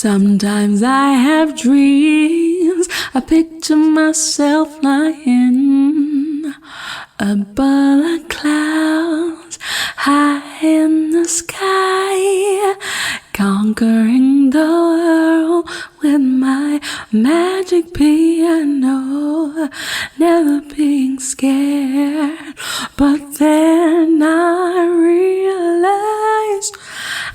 Sometimes I have dreams. I picture myself lying above the clouds, high in the sky, conquering the world with my magic piano, never being scared. But then I realized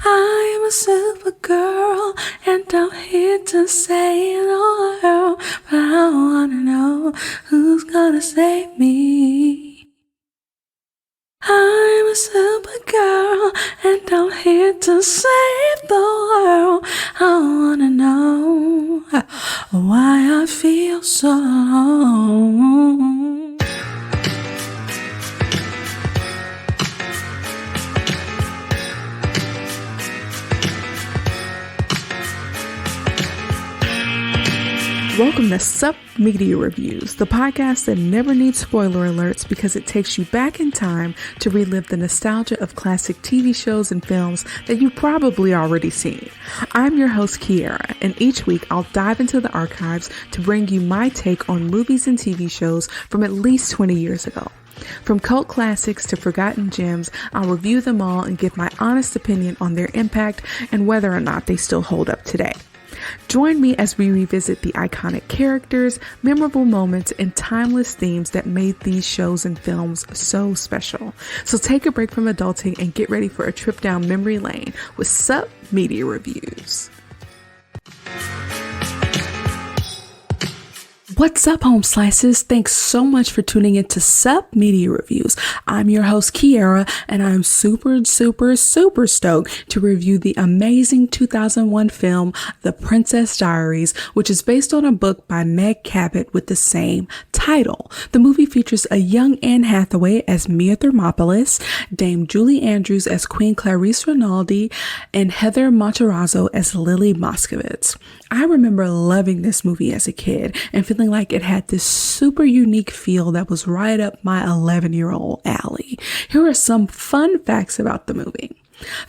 I am a supergirl, and I'm here to save the world. But I wanna know who's gonna save me. I'm a supergirl, and I'm here to save the world. I wanna know why I feel so alone. Welcome to Sup Media Reviews, the podcast that never needs spoiler alerts because it takes you back in time to relive the nostalgia of classic TV shows and films that you've probably already seen. I'm your host, Kiara, and each week I'll dive into the archives to bring you my take on movies and TV shows from at least 20 years ago. From cult classics to forgotten gems, I'll review them all and give my honest opinion on their impact and whether or not they still hold up today. Join me as we revisit the iconic characters, memorable moments, and timeless themes that made these shows and films so special. So take a break from adulting and get ready for a trip down memory lane with Sup Media Reviews. What's up, home slices? Thanks so much for tuning in to Sup Media Reviews. I'm your host, Kiara, and I'm super stoked to review the amazing 2001 film, The Princess Diaries, which is based on a book by Meg Cabot with the same title. The movie features a young Anne Hathaway as Mia Thermopolis, Dame Julie Andrews as Queen Clarice Rinaldi, and Heather Matarazzo as Lily Moskowitz. I remember loving this movie as a kid and feeling like it had this super unique feel that was right up my 11-year-old alley. Here are some fun facts about the movie.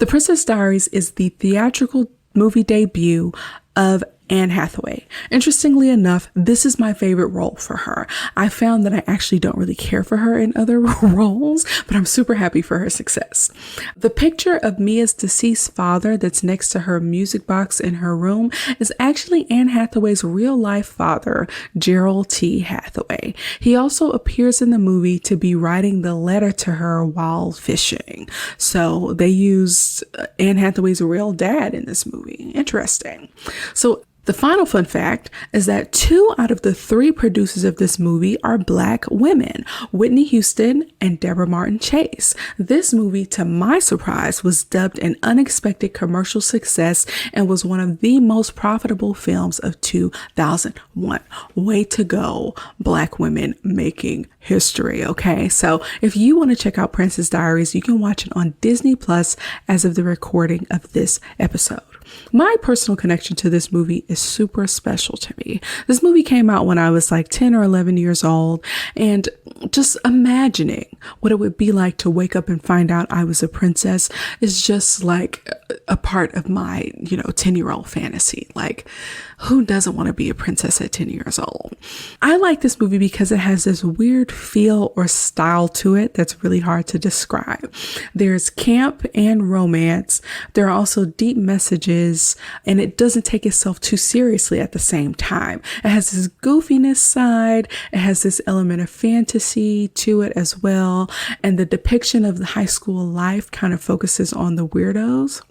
The Princess Diaries is the theatrical movie debut of Anne Hathaway. Interestingly enough, this is my favorite role for her. I found that I actually don't really care for her in other roles, but I'm super happy for her success. The picture of Mia's deceased father that's next to her music box in her room is actually Anne Hathaway's real life father, Gerald T. Hathaway. He also appears in the movie to be writing the letter to her while fishing. So they used Anne Hathaway's real dad in this movie. Interesting. So the final fun fact is that 2 out of the 3 producers of this movie are Black women, Whitney Houston and Deborah Martin Chase. This movie, to my surprise, was dubbed an unexpected commercial success and was one of the most profitable films of 2001. Way to go, Black women making history, okay? So if you want to check out Princess Diaries, you can watch it on Disney Plus as of the recording of this episode. My personal connection to this movie is super special to me. This movie came out when I was like 10 or 11 years old, and just imagining what it would be like to wake up and find out I was a princess is just like a part of my, 10-year-old fantasy. Like, who doesn't want to be a princess at 10 years old? I like this movie because it has this weird feel or style to it that's really hard to describe. There's camp and romance. There are also deep messages, and it doesn't take itself too seriously at the same time. It has this goofiness side. It has this element of fantasy to it as well. And the depiction of the high school life kind of focuses on the weirdos,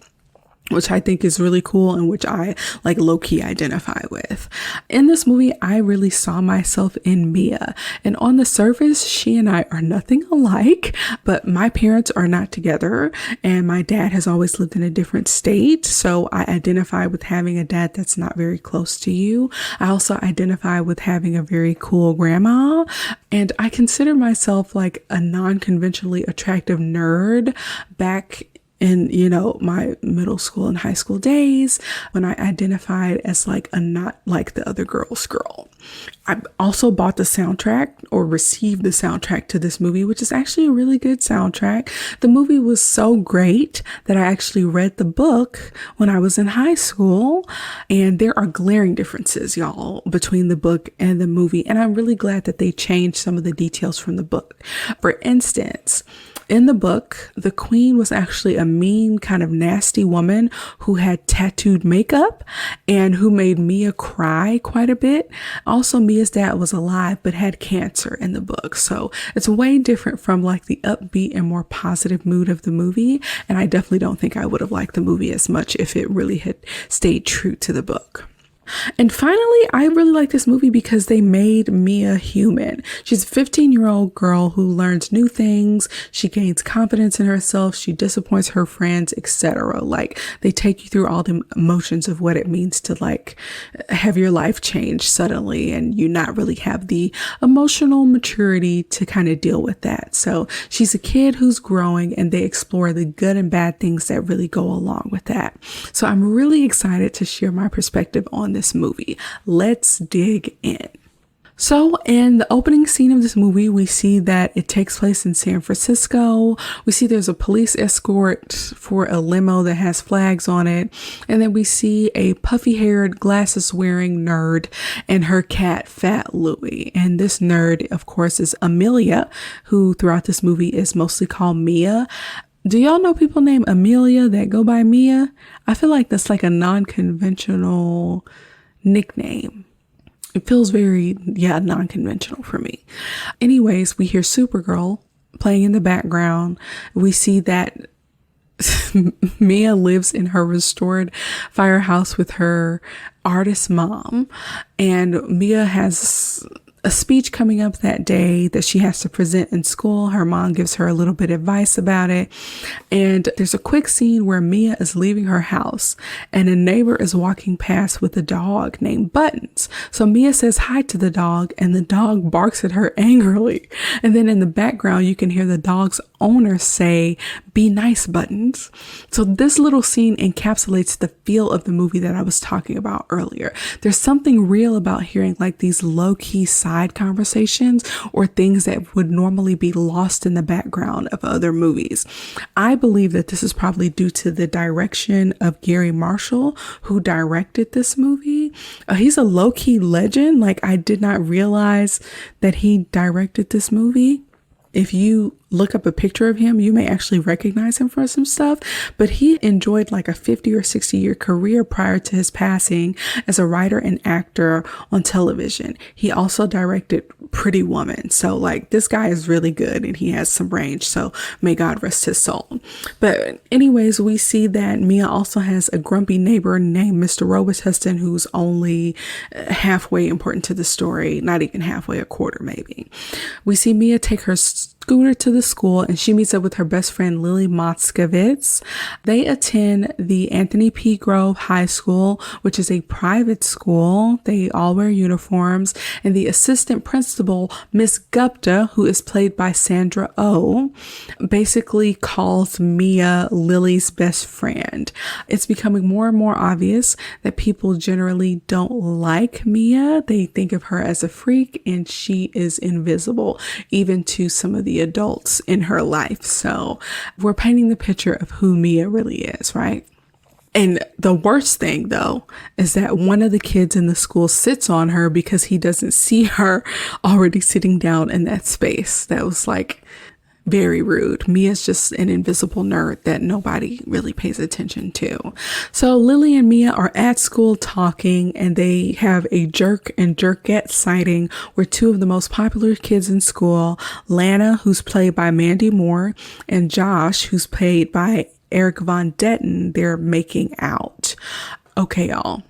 which I think is really cool and which I like low-key identify with. In this movie, I really saw myself in Mia, and on the surface, she and I are nothing alike, but my parents are not together and my dad has always lived in a different state. So I identify with having a dad that's not very close to you. I also identify with having a very cool grandma, and I consider myself like a non-conventionally attractive nerd back in, my middle school and high school days when I identified as like a not like the other girl's girl. I also bought the soundtrack or received the soundtrack to this movie, which is actually a really good soundtrack. The movie was so great that I actually read the book when I was in high school. And there are glaring differences, y'all, between the book and the movie. And I'm really glad that they changed some of the details from the book. For instance, in the book, the queen was actually a mean, kind of nasty woman who had tattooed makeup and who made Mia cry quite a bit. Also, Mia's dad was alive but had cancer in the book. So it's way different from like the upbeat and more positive mood of the movie. And I definitely don't think I would have liked the movie as much if it really had stayed true to the book. And finally, I really like this movie because they made Mia human. She's a 15-year-old girl who learns new things. She gains confidence in herself. She disappoints her friends, etc. Like, they take you through all the emotions of what it means to like have your life change suddenly and you not really have the emotional maturity to kind of deal with that. So she's a kid who's growing, and they explore the good and bad things that really go along with that. So I'm really excited to share my perspective on this movie. Let's dig in. So in the opening scene of this movie, we see that it takes place in San Francisco. We see there's a police escort for a limo that has flags on it. And then we see a puffy-haired, glasses-wearing nerd and her cat, Fat Louie. And this nerd, of course, is Amelia, who throughout this movie is mostly called Mia. Do y'all know people named Amelia that go by Mia? I feel like that's like a non-conventional nickname. It feels very, non-conventional for me. Anyways, we hear Supergirl playing in the background. We see that Mia lives in her restored firehouse with her artist mom. And Mia has a speech coming up that day that she has to present in school. Her mom gives her a little bit of advice about it. And there's a quick scene where Mia is leaving her house and a neighbor is walking past with a dog named Buttons. So Mia says hi to the dog and the dog barks at her angrily. And then in the background, you can hear the dog's owner say, "Be nice, Buttons." So this little scene encapsulates the feel of the movie that I was talking about earlier. There's something real about hearing like these low-key side conversations or things that would normally be lost in the background of other movies. I believe that this is probably due to the direction of Gary Marshall, who directed this movie. He's a low-key legend. Like, I did not realize that he directed this movie. If you look up a picture of him, you may actually recognize him for some stuff, but he enjoyed like a 50 or 60 year career prior to his passing as a writer and actor on television. He also directed Pretty Woman. So like, this guy is really good and he has some range. So may God rest his soul. But anyways, we see that Mia also has a grumpy neighbor named Mr. Robitussin, who's only halfway important to the story, not even halfway, a quarter maybe. We see Mia take her scooter to the school and she meets up with her best friend Lily Moskowitz. They attend the Anthony P. Grove High School, which is a private school. They all wear uniforms, and the assistant principal, Miss Gupta, who is played by Sandra Oh, basically calls Mia Lily's best friend. It's becoming more and more obvious that people generally don't like Mia. They think of her as a freak and she is invisible, even to some of the adults in her life. So we're painting the picture of who Mia really is, right? And the worst thing, though, is that one of the kids in the school sits on her because he doesn't see her already sitting down in that space. That was like very rude. Mia's just an invisible nerd that nobody really pays attention to. So Lily and Mia are at school talking, and they have a jerk and jerkette sighting where two of the most popular kids in school, Lana, who's played by Mandy Moore, and Josh, who's played by Eric Von Detten, they're making out. Okay, y'all.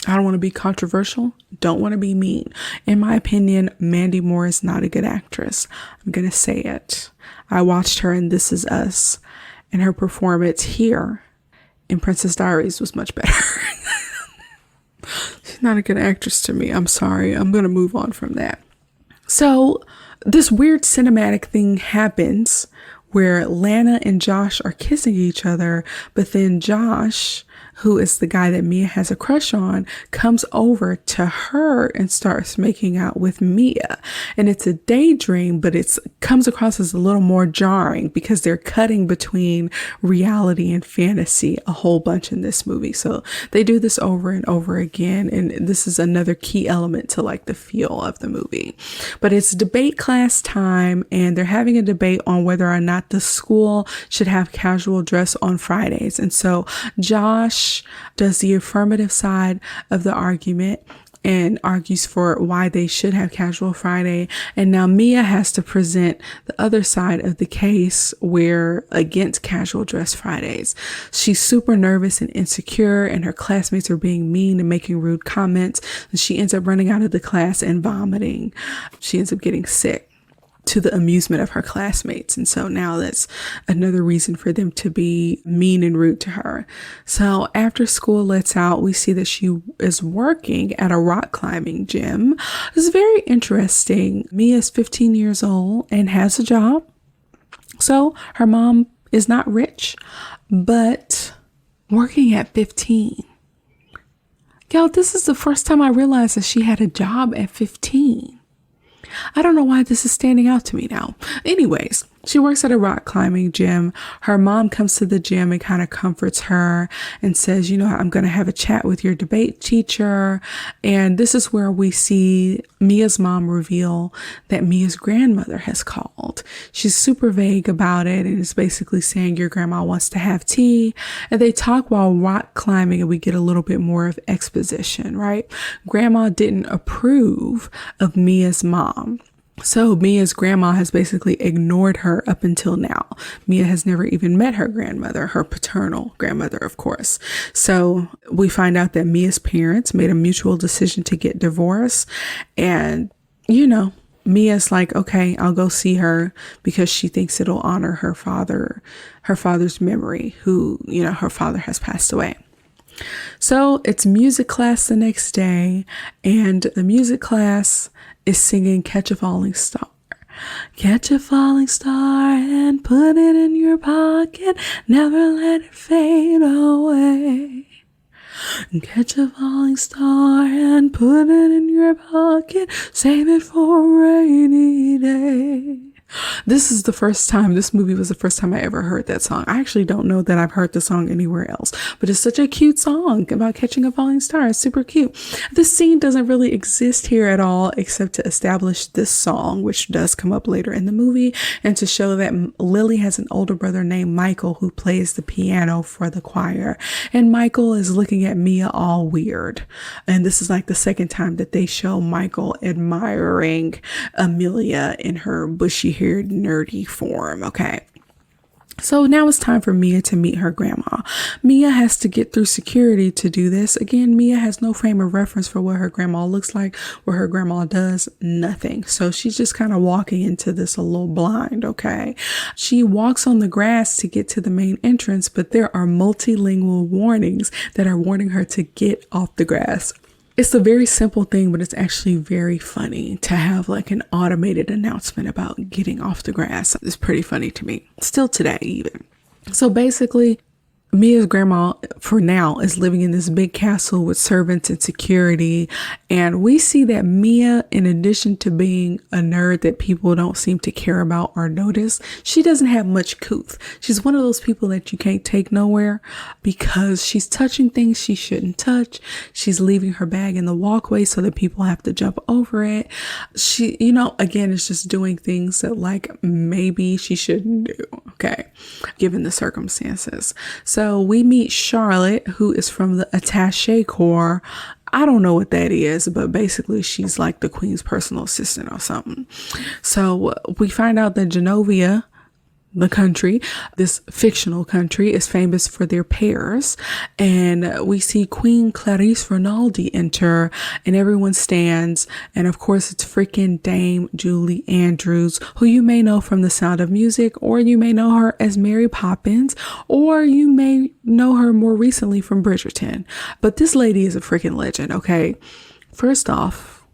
I don't want to be controversial. Don't want to be mean. In my opinion, Mandy Moore is not a good actress. I'm going to say it. I watched her in This Is Us, and her performance here in Princess Diaries was much better. She's not a good actress to me. I'm sorry. I'm going to move on from that. So this weird cinematic thing happens where Lana and Josh are kissing each other, but then Josh, who is the guy that Mia has a crush on, comes over to her and starts making out with Mia. And it's a daydream, but it comes across as a little more jarring because they're cutting between reality and fantasy a whole bunch in this movie. So they do this over and over again. And this is another key element to like the feel of the movie. But it's debate class time, and they're having a debate on whether or not the school should have casual dress on Fridays. And so Josh does the affirmative side of the argument and argues for why they should have casual Friday. And now Mia has to present the other side of the case where against casual dress Fridays. She's super nervous and insecure, and her classmates are being mean and making rude comments. And she ends up running out of the class and vomiting. She ends up getting sick, to the amusement of her classmates. And so now that's another reason for them to be mean and rude to her. So after school lets out, we see that she is working at a rock climbing gym. This is very interesting. Mia is 15 years old and has a job. So her mom is not rich, but working at 15. Y'all, this is the first time I realized that she had a job at 15. I don't know why this is standing out to me now. Anyways, she works at a rock climbing gym. Her mom comes to the gym and kind of comforts her and says, you know, I'm going to have a chat with your debate teacher. And this is where we see Mia's mom reveal that Mia's grandmother has called. She's super vague about it and is basically saying your grandma wants to have tea. And they talk while rock climbing, and we get a little bit more of exposition, right? Grandma didn't approve of Mia's mom. So Mia's grandma has basically ignored her up until now. Mia has never even met her grandmother, her paternal grandmother, of course. So we find out that Mia's parents made a mutual decision to get divorced. And, you know, Mia's like, okay, I'll go see her because she thinks it'll honor her father's memory, who, you know, her father has passed away. So it's music class the next day, and the music class is singing Catch a Falling Star. Catch a falling star and put it in your pocket. Never let it fade away. Catch a falling star and put it in your pocket. Save it for a rainy day. This movie was the first time I ever heard that song. I actually don't know that I've heard the song anywhere else, but it's such a cute song about catching a falling star. It's super cute. This scene doesn't really exist here at all, except to establish this song, which does come up later in the movie, and to show that Lily has an older brother named Michael who plays the piano for the choir. And Michael is looking at Mia all weird. And this is like the second time that they show Michael admiring Amelia in her bushy haired nerdy form. Okay. So now it's time for Mia to meet her grandma. Mia has to get through security to do this. Again, Mia has no frame of reference for what her grandma looks like, what her grandma does, nothing. So she's just kind of walking into this a little blind, okay? She walks on the grass to get to the main entrance, but there are multilingual warnings that are warning her to get off the grass. It's a very simple thing, but it's actually very funny to have like an automated announcement about getting off the grass. It's pretty funny to me, still today even. So basically, Mia's grandma, for now, is living in this big castle with servants and security. And we see that Mia, in addition to being a nerd that people don't seem to care about or notice, she doesn't have much couth. She's one of those people that you can't take nowhere because she's touching things she shouldn't touch. She's leaving her bag in the walkway so that people have to jump over it. She, you know, again, is just doing things that like maybe she shouldn't do. Okay. Given the circumstances. So we meet Charlotte, who is from the attaché corps. I don't know what that is, but basically she's like the queen's personal assistant or something. So we find out that Genovia, the country, this fictional country, is famous for their pears. And we see Queen Clarice Rinaldi enter, and everyone stands. And of course, it's freaking Dame Julie Andrews, who you may know from The Sound of Music, or you may know her as Mary Poppins, or you may know her more recently from Bridgerton. But this lady is a freaking legend, okay? First off,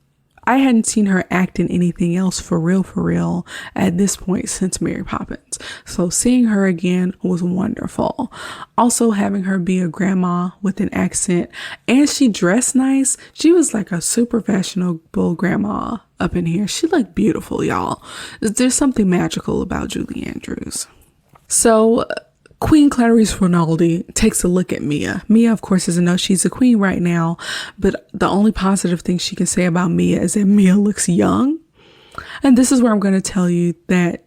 I hadn't seen her act in anything else for real at this point since Mary Poppins. So seeing her again was wonderful. Also having her be a grandma with an accent, and she dressed nice. She was like a super fashionable grandma up in here. She looked beautiful, y'all. There's something magical about Julie Andrews. So Queen Clarice Rinaldi takes a look at Mia. Mia, of course, doesn't know she's a queen right now, but the only positive thing she can say about Mia is that Mia looks young. And this is where I'm going to tell you that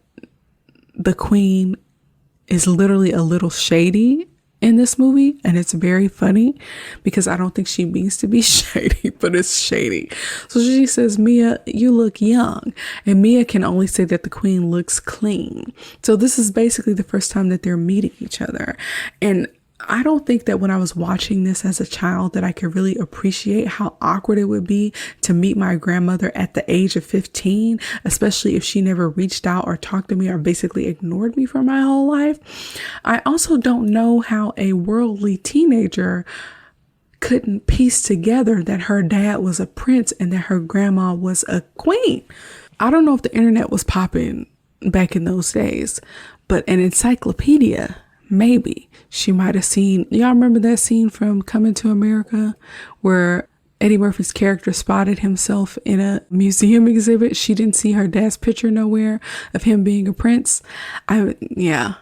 the queen is literally a little shady in this movie, and it's very funny because I don't think she means to be shady, but it's shady. So she says, Mia, you look young, and Mia can only say that the queen looks clean. So this is basically the first time that they're meeting each other. And I don't think that when I was watching this as a child that I could really appreciate how awkward it would be to meet my grandmother at the age of 15, especially if she never reached out or talked to me or basically ignored me for my whole life. I also don't know how a worldly teenager couldn't piece together that her dad was a prince and that her grandma was a queen. I don't know if the internet was popping back in those days, but an encyclopedia, maybe. She might have seen, y'all remember that scene from Coming to America where Eddie Murphy's character spotted himself in a museum exhibit? She didn't see her dad's picture nowhere of him being a prince. Yeah.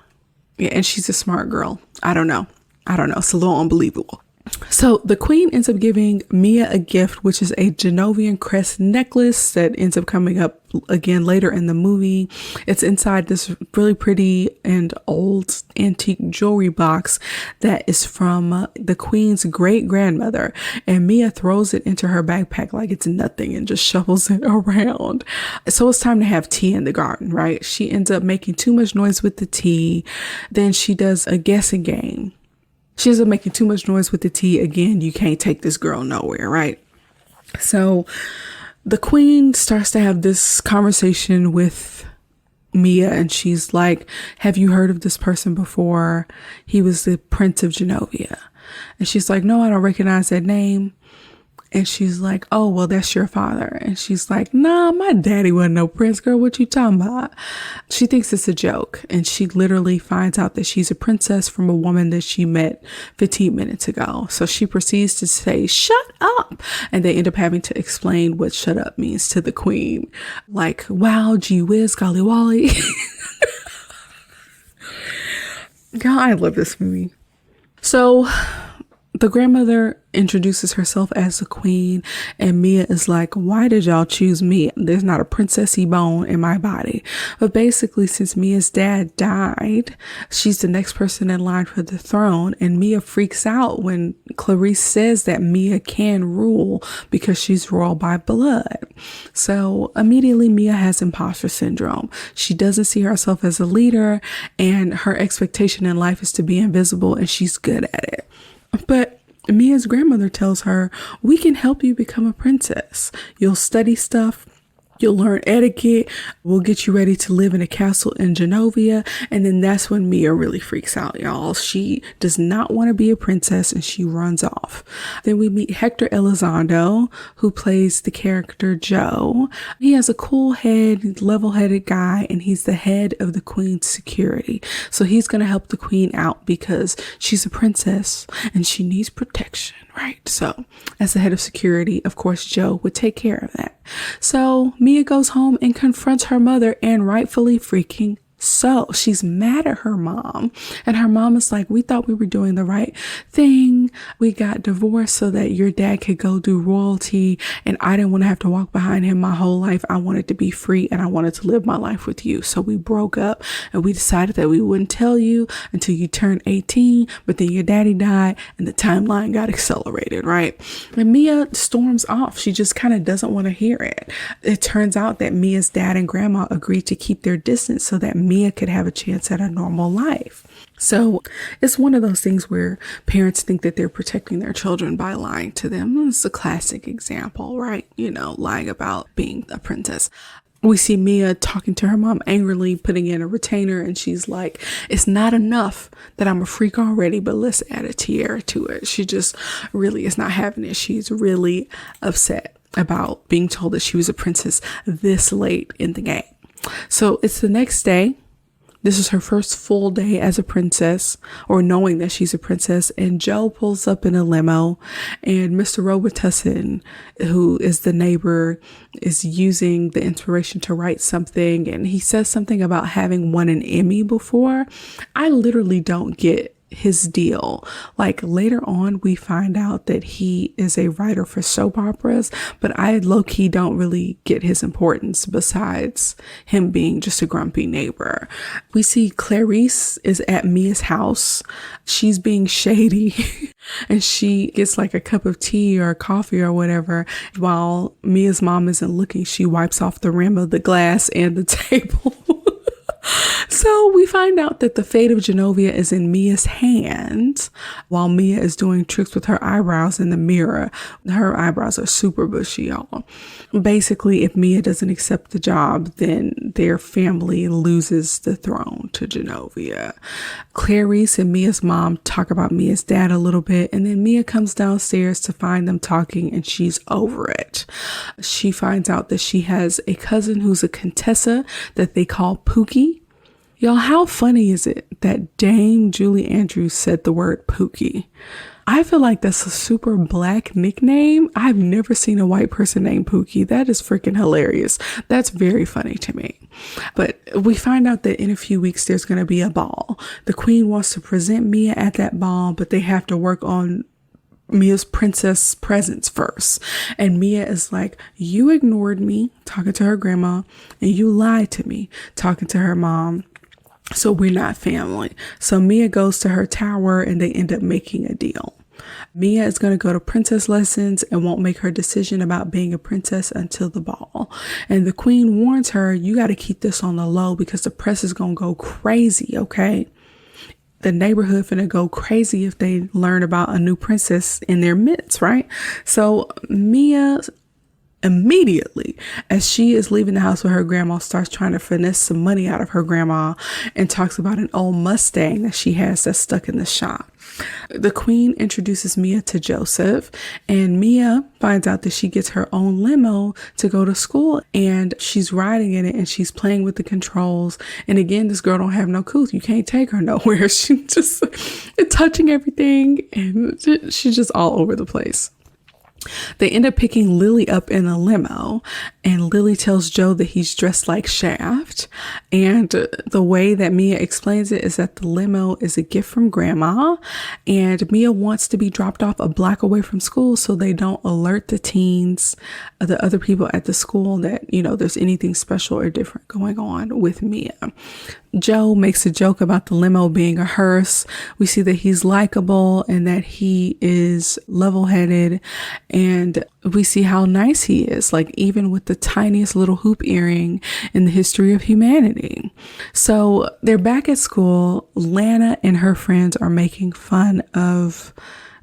And she's a smart girl. I don't know. It's a little unbelievable. So the queen ends up giving Mia a gift, which is a Genovian crest necklace that ends up coming up again later in the movie. It's inside this really pretty and old antique jewelry box that is from the queen's great grandmother. And Mia throws it into her backpack like it's nothing and just shuffles it around. So it's time to have tea in the garden, right? She ends up making too much noise with the tea. Then she does a guessing game. She ends up making too much noise with the tea. Again, you can't take this girl nowhere, right? So the queen starts to have this conversation with Mia, and she's like, have you heard of this person before? He was the Prince of Genovia. And she's like, no, I don't recognize that name. And she's like, oh, well, that's your father. And she's like, nah, my daddy wasn't no prince, girl. What you talking about? She thinks it's a joke. And she literally finds out that she's a princess from a woman that she met 15 minutes ago. So she proceeds to say, shut up. And they end up having to explain what shut up means to the queen. Like, wow, gee whiz, golly wally. God, I love this movie. So the grandmother introduces herself as the queen, and Mia is like, why did y'all choose me? There's not a princessy bone in my body. But basically, since Mia's dad died, she's the next person in line for the throne, and Mia freaks out when Clarice says that Mia can rule because she's royal by blood. So immediately Mia has imposter syndrome. She doesn't see herself as a leader, and her expectation in life is to be invisible, and she's good at it. But Mia's grandmother tells her, we can help you become a princess. You'll study stuff. You'll learn etiquette. We'll get you ready to live in a castle in Genovia. And then that's when Mia really freaks out, y'all. She does not want to be a princess and she runs off. Then we meet Hector Elizondo, who plays the character Joe. He has a cool head, level-headed guy, and he's the head of the queen's security. So he's going to help the queen out because she's a princess and she needs protection, right? So as the head of security, of course, Joe would take care of that. So Mia goes home and confronts her mother, and rightfully freaking so. She's mad at her mom, and her mom is like, we thought we were doing the right thing. We got divorced so that your dad could go do royalty, and I didn't want to have to walk behind him my whole life. I wanted to be free, and I wanted to live my life with you. So we broke up, and we decided that we wouldn't tell you until you turned 18, but then your daddy died and the timeline got accelerated, right? And Mia storms off. She just kind of doesn't want to hear it. It turns out that Mia's dad and grandma agreed to keep their distance so that Mia could have a chance at a normal life. So it's one of those things where parents think that they're protecting their children by lying to them. It's a classic example, right? You know, lying about being a princess. We see Mia talking to her mom angrily, putting in a retainer, and she's like, it's not enough that I'm a freak already, but let's add a tiara to it. She just really is not having it. She's really upset. about being told that she was a princess this late in the game. So it's the next day. This is her first full day as a princess, or knowing that she's a princess. And Joe pulls up in a limo, and Mr. Robitussin, who is the neighbor, is using the inspiration to write something. And he says something about having won an Emmy before. I literally don't get his deal. Like later on, we find out that he is a writer for soap operas, but I low-key don't really get his importance besides him being just a grumpy neighbor. We see Clarice is at Mia's house. She's being shady and she gets like a cup of tea or coffee or whatever. While Mia's mom isn't looking, she wipes off the rim of the glass and the table. So we find out that the fate of Genovia is in Mia's hands while Mia is doing tricks with her eyebrows in the mirror. Her eyebrows are super bushy, y'all. Basically, if Mia doesn't accept the job, then their family loses the throne to Genovia. Clarice and Mia's mom talk about Mia's dad a little bit, and then Mia comes downstairs to find them talking, and she's over it. She finds out that she has a cousin who's a Contessa that they call Pookie. Y'all, how funny is it that Dame Julie Andrews said the word Pookie? I feel like that's a super black nickname. I've never seen a white person named Pookie. That is freaking hilarious. That's very funny to me. But we find out that in a few weeks, there's going to be a ball. The queen wants to present Mia at that ball, but they have to work on Mia's princess presents first. And Mia is like, you ignored me, talking to her grandma, and you lied to me, talking to her mom. So we're not family. So Mia goes to her tower and they end up making a deal. Mia is going to go to princess lessons and won't make her decision about being a princess until the ball. And the queen warns her, you got to keep this on the low because the press is going to go crazy, okay? The neighborhood finna go crazy if they learn about a new princess in their midst, right? So Mia immediately, as she is leaving the house with her grandma, starts trying to finesse some money out of her grandma and talks about an old Mustang that she has that's stuck in the shop. The queen introduces Mia to Joseph, and Mia finds out that she gets her own limo to go to school, and she's riding in it and she's playing with the controls. And again, this girl don't have no couth. You can't take her nowhere. She just touching everything, and she's just all over the place. They end up picking Lily up in a limo, and Lily tells Joe that he's dressed like Shaft. And the way that Mia explains it is that the limo is a gift from grandma, and Mia wants to be dropped off a block away from school so they don't alert the teens, the other people at the school, that, you know, there's anything special or different going on with Mia. Joe makes a joke about the limo being a hearse. We see that he's likable and that he is level-headed, and we see how nice he is, like even with the tiniest little hoop earring in the history of humanity. So they're back at school. Lana and her friends are making fun of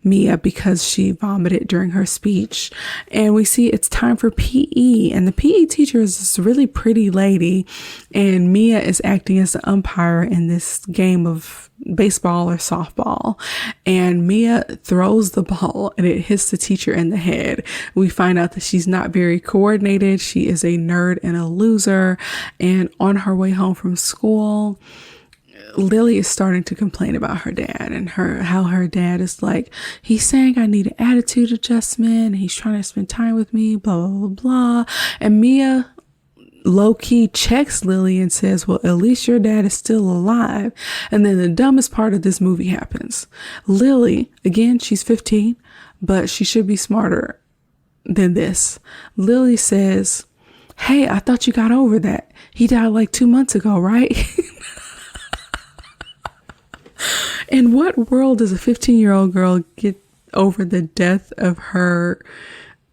Mia because she vomited during her speech. And we see it's time for PE, and the PE teacher is this really pretty lady, and Mia is acting as the umpire in this game of baseball or softball, and Mia throws the ball and it hits the teacher in the head. We find out that she's not very coordinated. She is a nerd and a loser, and on her way home from school, Lily is starting to complain about her dad and how her dad is like, he's saying I need an attitude adjustment. He's trying to spend time with me, blah, blah, blah, blah. And Mia low-key checks Lily and says, well, at least your dad is still alive. And then the dumbest part of this movie happens. Lily, again, she's 15, but she should be smarter than this. Lily says, hey, I thought you got over that. He died like 2 months ago, right? In what world does a 15-year-old girl get over the death of her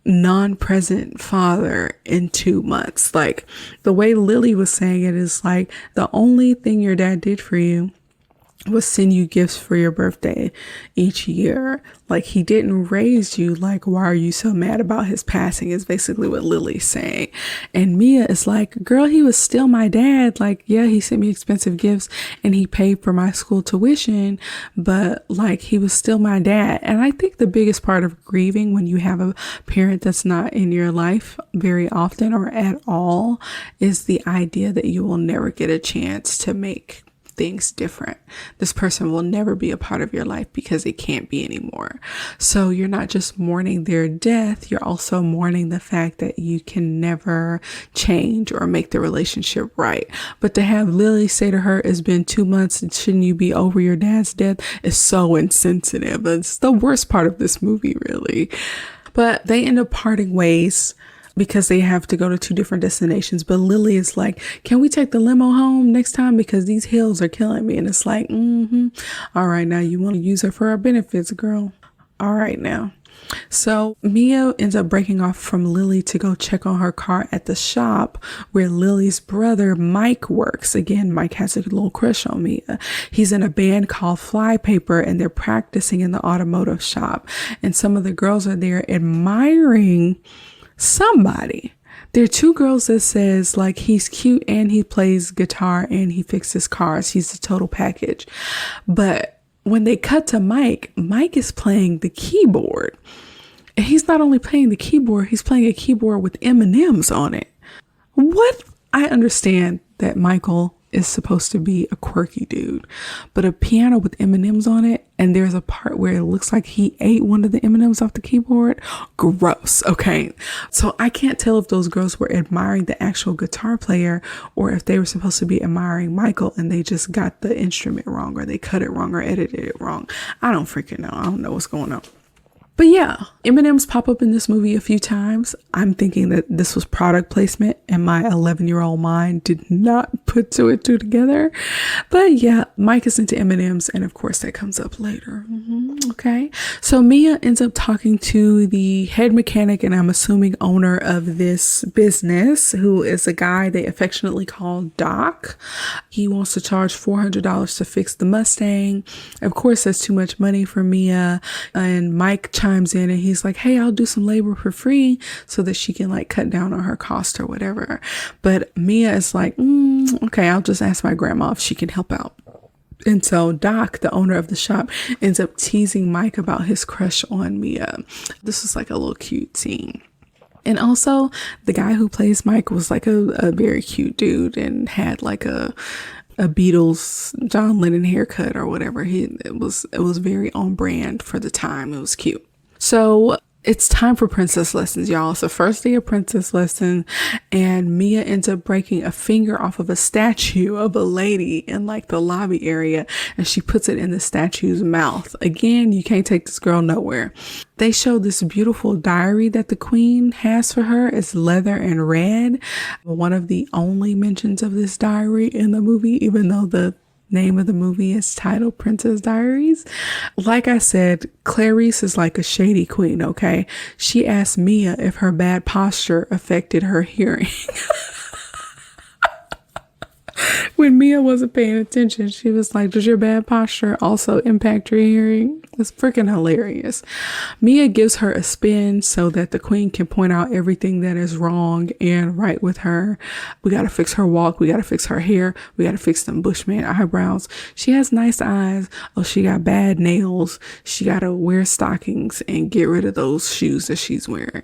non-present father in 2 months? Like, the way Lily was saying it is like, the only thing your dad did for you will send you gifts for your birthday each year. Like, he didn't raise you. Like, why are you so mad about his passing is basically what Lily's saying. And Mia is like, girl, he was still my dad. Like, yeah, he sent me expensive gifts and he paid for my school tuition, but like, he was still my dad. And I think the biggest part of grieving when you have a parent that's not in your life very often or at all is the idea that you will never get a chance to make things different. This person will never be a part of your life because it can't be anymore. So you're not just mourning their death, you're also mourning the fact that you can never change or make the relationship right. But to have Lily say to her, it's been 2 months and shouldn't you be over your dad's death, is so insensitive. It's the worst part of this movie, really. But they end up parting ways because they have to go to 2 different destinations. But Lily is like, can we take the limo home next time? Because these hills are killing me. And it's like, all right, now you want to use her for our benefits, girl. All right, now. So Mia ends up breaking off from Lily to go check on her car at the shop where Lily's brother Mike works. Again, Mike has a little crush on Mia. He's in a band called Flypaper and they're practicing in the automotive shop. And some of the girls are there admiring somebody. There are 2 girls that says like he's cute and he plays guitar and he fixes cars. He's a total package. But when they cut to Mike, Mike is playing the keyboard. And he's not only playing the keyboard, he's playing a keyboard with M&Ms on it. What? I understand that Michael is supposed to be a quirky dude, but a piano with M&Ms on it, and there's a part where it looks like he ate one of the M&Ms off the keyboard. Gross. Okay. So I can't tell if those girls were admiring the actual guitar player or if they were supposed to be admiring Michael and they just got the instrument wrong or they cut it wrong or edited it wrong. I don't freaking know. I don't know what's going on. But yeah, M&Ms pop up in this movie a few times. I'm thinking that this was product placement and my 11-year-old mind did not put 2 and 2 together. But yeah, Mike is into M&Ms and of course that comes up later. Okay. So Mia ends up talking to the head mechanic and I'm assuming owner of this business, who is a guy they affectionately call Doc. He wants to charge $400 to fix the Mustang. Of course, that's too much money for Mia. And Mike chimes in and he's like, hey, I'll do some labor for free so that she can like cut down on her cost or whatever. But Mia is like, okay, I'll just ask my grandma if she can help out. And so Doc, the owner of the shop, ends up teasing Mike about his crush on Mia. This was like a little cute scene. And also the guy who plays Mike was like a very cute dude and had like a Beatles John Lennon haircut or whatever. It was very on brand for the time. It was cute. So it's time for princess lessons, y'all. So first day of princess lesson, and Mia ends up breaking a finger off of a statue of a lady in like the lobby area, and she puts it in the statue's mouth. Again, you can't take this girl nowhere. They show this beautiful diary that the queen has for her. It's leather and red. One of the only mentions of this diary in the movie, even though the name of the movie is titled Princess Diaries. Like I said, Clarice is like a shady queen, okay? She asked Mia if her bad posture affected her hearing. When Mia wasn't paying attention, she was like, does your bad posture also impact your hearing? It's freaking hilarious. Mia gives her a spin so that the queen can point out everything that is wrong and right with her. We got to fix her walk. We got to fix her hair. We got to fix them Bushman eyebrows. She has nice eyes. Oh, she got bad nails. She got to wear stockings and get rid of those shoes that she's wearing.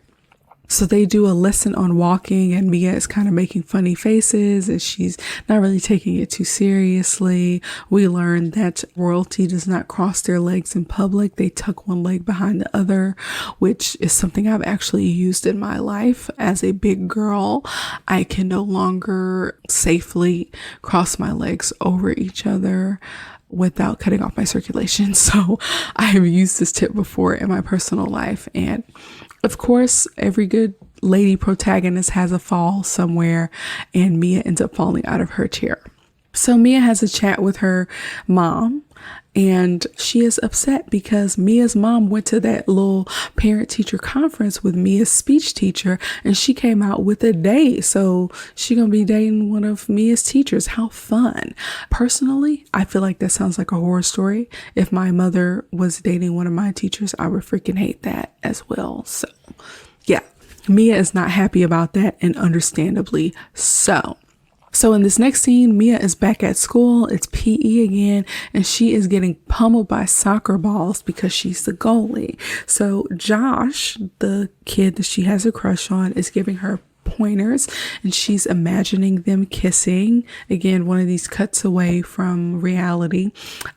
So they do a lesson on walking and Mia is kind of making funny faces and she's not really taking it too seriously. We learn that royalty does not cross their legs in public. They tuck one leg behind the other, which is something I've actually used in my life. As a big girl, I can no longer safely cross my legs over each other without cutting off my circulation. So I have used this tip before in my personal life. And of course, every good lady protagonist has a fall somewhere, and Mia ends up falling out of her chair. So Mia has a chat with her mom, And she is upset because Mia's mom went to that little parent-teacher conference with Mia's speech teacher, and she came out with a date. So she gonna be dating one of Mia's teachers. How fun. Personally, I feel like that sounds like a horror story. If my mother was dating one of my teachers, I would freaking hate that as well. So yeah, Mia is not happy about that, and understandably so. So in this next scene, Mia is back at school. It's PE again, and she is getting pummeled by soccer balls because she's the goalie. So Josh, the kid that she has a crush on, is giving her pointers, and she's imagining them kissing. Again, one of these cuts away from reality.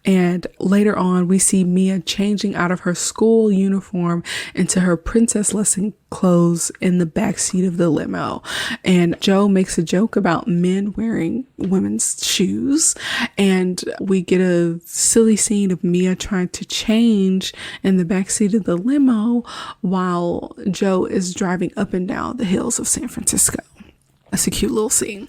And later on, we see Mia changing out of her school uniform into her princess lesson clothes in the backseat of the limo. And Joe makes a joke about men wearing women's shoes. And we get a silly scene of Mia trying to change in the backseat of the limo while Joe is driving up and down the hills of San Francisco. That's a cute little scene.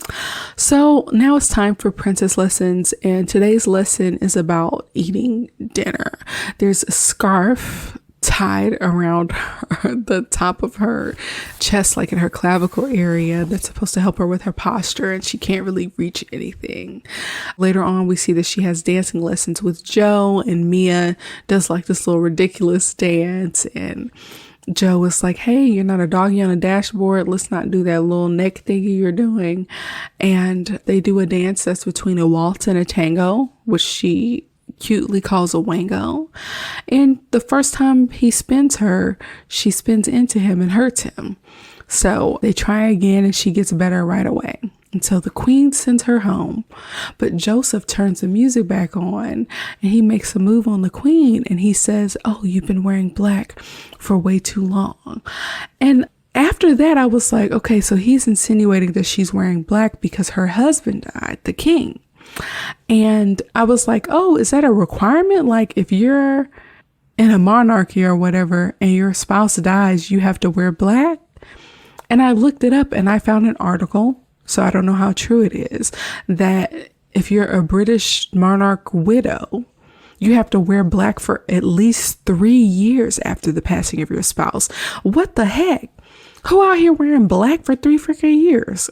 So now it's time for princess lessons, and today's lesson is about eating dinner. There's a scarf tied around the top of her chest, like in her clavicle area, that's supposed to help her with her posture, and she can't really reach anything. Later on, we see that she has dancing lessons with Joe, and Mia does like this little ridiculous dance, and Joe is like, hey, you're not a doggy on a dashboard. Let's not do that little neck thingy you're doing. And they do a dance that's between a waltz and a tango, which she cutely calls a wango. And the first time he spins her, she spins into him and hurts him. So they try again, and she gets better right away. And so the queen sends her home, but Joseph turns the music back on, and he makes a move on the queen, and he says, oh, you've been wearing black for way too long. And after that, I was like, okay, so he's insinuating that she's wearing black because her husband died, the king. And I was like, oh, is that a requirement? Like if you're in a monarchy or whatever and your spouse dies, you have to wear black? And I looked it up, and I found an article, so I don't know how true it is, that if you're a British monarch widow, you have to wear black for at least 3 years after the passing of your spouse. What the heck? Who out here wearing black for 3 freaking years?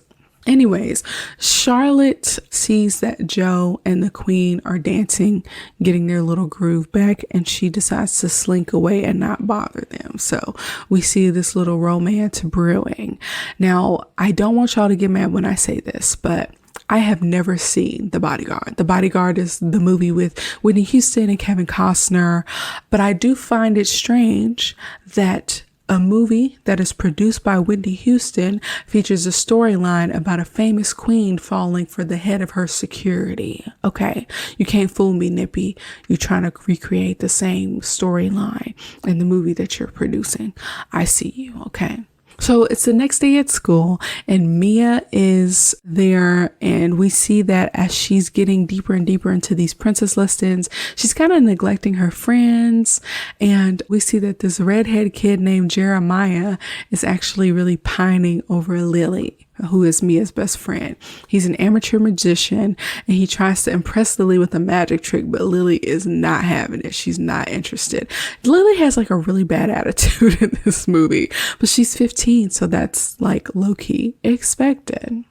Anyways, Charlotte sees that Joe and the queen are dancing, getting their little groove back, and she decides to slink away and not bother them. So we see this little romance brewing. Now, I don't want y'all to get mad when I say this, but I have never seen The Bodyguard. The Bodyguard is the movie with Whitney Houston and Kevin Costner, but I do find it strange that a movie that is produced by Whitney Houston features a storyline about a famous queen falling for the head of her security. Okay, you can't fool me, Nippy. You're trying to recreate the same storyline in the movie that you're producing. I see you, okay? So it's the next day at school, and Mia is there, and we see that as she's getting deeper and deeper into these princess lessons, she's kind of neglecting her friends, and we see that this redhead kid named Jeremiah is actually really pining over Lily, who is Mia's best friend. He's an amateur magician, and he tries to impress Lily with a magic trick, but Lily is not having it. She's not interested. Lily has like a really bad attitude in this movie, but she's 15, so that's like low-key expected.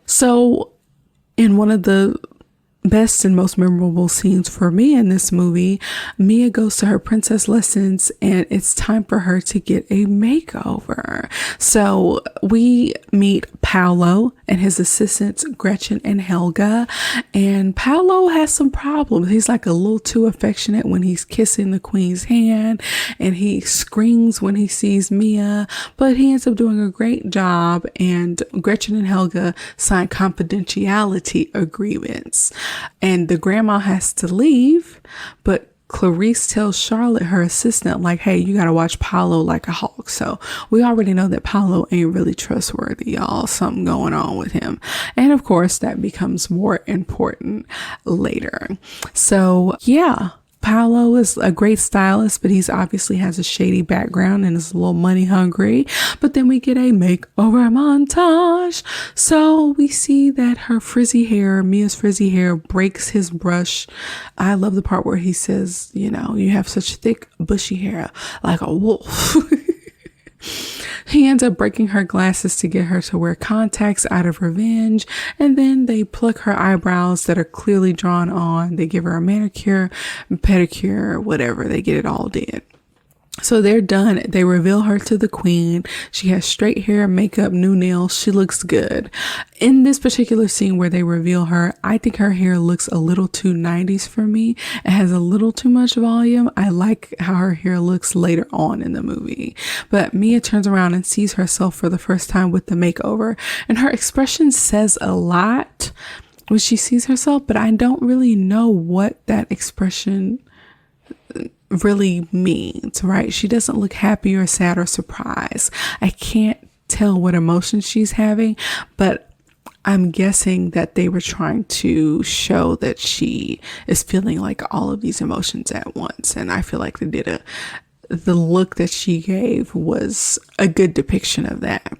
So in one of the best and most memorable scenes for me in this movie, Mia goes to her princess lessons, and it's time for her to get a makeover. So we meet Paolo and his assistants Gretchen and Helga, and Paolo has some problems. He's like a little too affectionate when he's kissing the queen's hand, and he screams when he sees Mia, but he ends up doing a great job, and Gretchen and Helga sign confidentiality agreements. And the grandma has to leave, but Clarice tells Charlotte, her assistant, like, hey, you got to watch Paolo like a hawk. So we already know that Paolo ain't really trustworthy, y'all. Something going on with him. And of course, that becomes more important later. So yeah, Paolo is a great stylist, but he's obviously has a shady background and is a little money hungry. But then we get a makeover montage. So we see that Mia's frizzy hair breaks his brush. I love the part where he says, you have such thick, bushy hair like a wolf. He ends up breaking her glasses to get her to wear contacts out of revenge. And then they pluck her eyebrows that are clearly drawn on. They give her a manicure, pedicure, whatever. They get it all did. So they're done. They reveal her to the queen. She has straight hair, makeup, new nails. She looks good. In this particular scene where they reveal her, I think her hair looks a little too 90s for me. It has a little too much volume. I like how her hair looks later on in the movie. But Mia turns around and sees herself for the first time with the makeover. And her expression says a lot when she sees herself, but I don't really know what that expression really means, right? She doesn't look happy or sad or surprised. I can't tell what emotion she's having, but I'm guessing that they were trying to show that she is feeling like all of these emotions at once. And I feel like they did the look that she gave was a good depiction of that.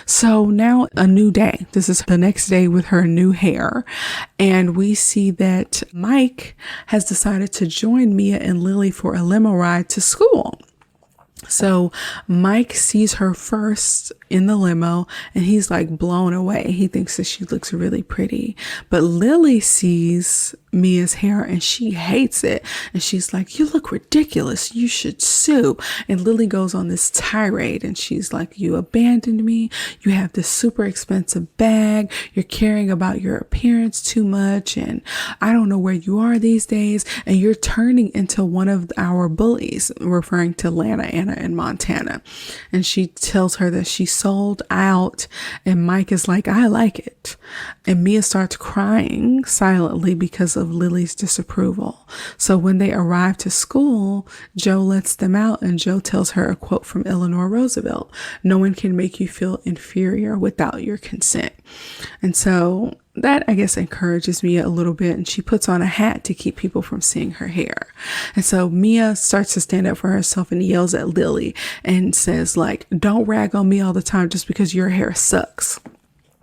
So now a new day. This is the next day with her new hair. And we see that Mike has decided to join Mia and Lily for a limo ride to school. So Mike sees her first in the limo and he's like blown away. He thinks that she looks really pretty. But Lily sees Mia's hair and she hates it. And she's like, you look ridiculous. You should sue. And Lily goes on this tirade and she's like, you abandoned me. You have this super expensive bag. You're caring about your appearance too much. And I don't know where you are these days. And you're turning into one of our bullies, referring to Lana, Anna, and Montana. And she tells her that she sold out. And Mike is like, I like it. And Mia starts crying silently because of Lily's disapproval. So when they arrive to school, Joe lets them out and Joe tells her a quote from Eleanor Roosevelt: no one can make you feel inferior without your consent. And so that, I guess, encourages Mia a little bit. And she puts on a hat to keep people from seeing her hair. And so Mia starts to stand up for herself and yells at Lily and says, like, don't rag on me all the time just because your hair sucks.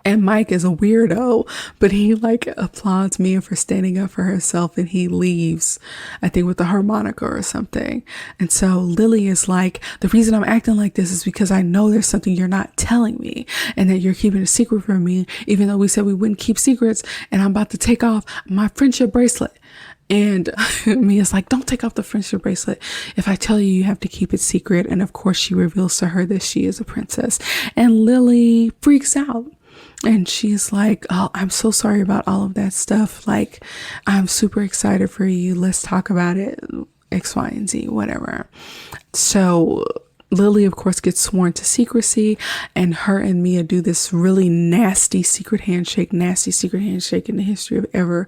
And Mike is a weirdo, but he like applauds Mia for standing up for herself and he leaves, I think with the harmonica or something. And so Lily is like, the reason I'm acting like this is because I know there's something you're not telling me and that you're keeping a secret from me, even though we said we wouldn't keep secrets, and I'm about to take off my friendship bracelet. And Mia's like, don't take off the friendship bracelet. If I tell you, you have to keep it secret. And of course she reveals to her that she is a princess. And Lily freaks out. And she's like, oh, I'm so sorry about all of that stuff. Like, I'm super excited for you. Let's talk about it. X, Y, and Z, whatever. So Lily, of course, gets sworn to secrecy, and her and Mia do this really nasty secret handshake in the history of ever.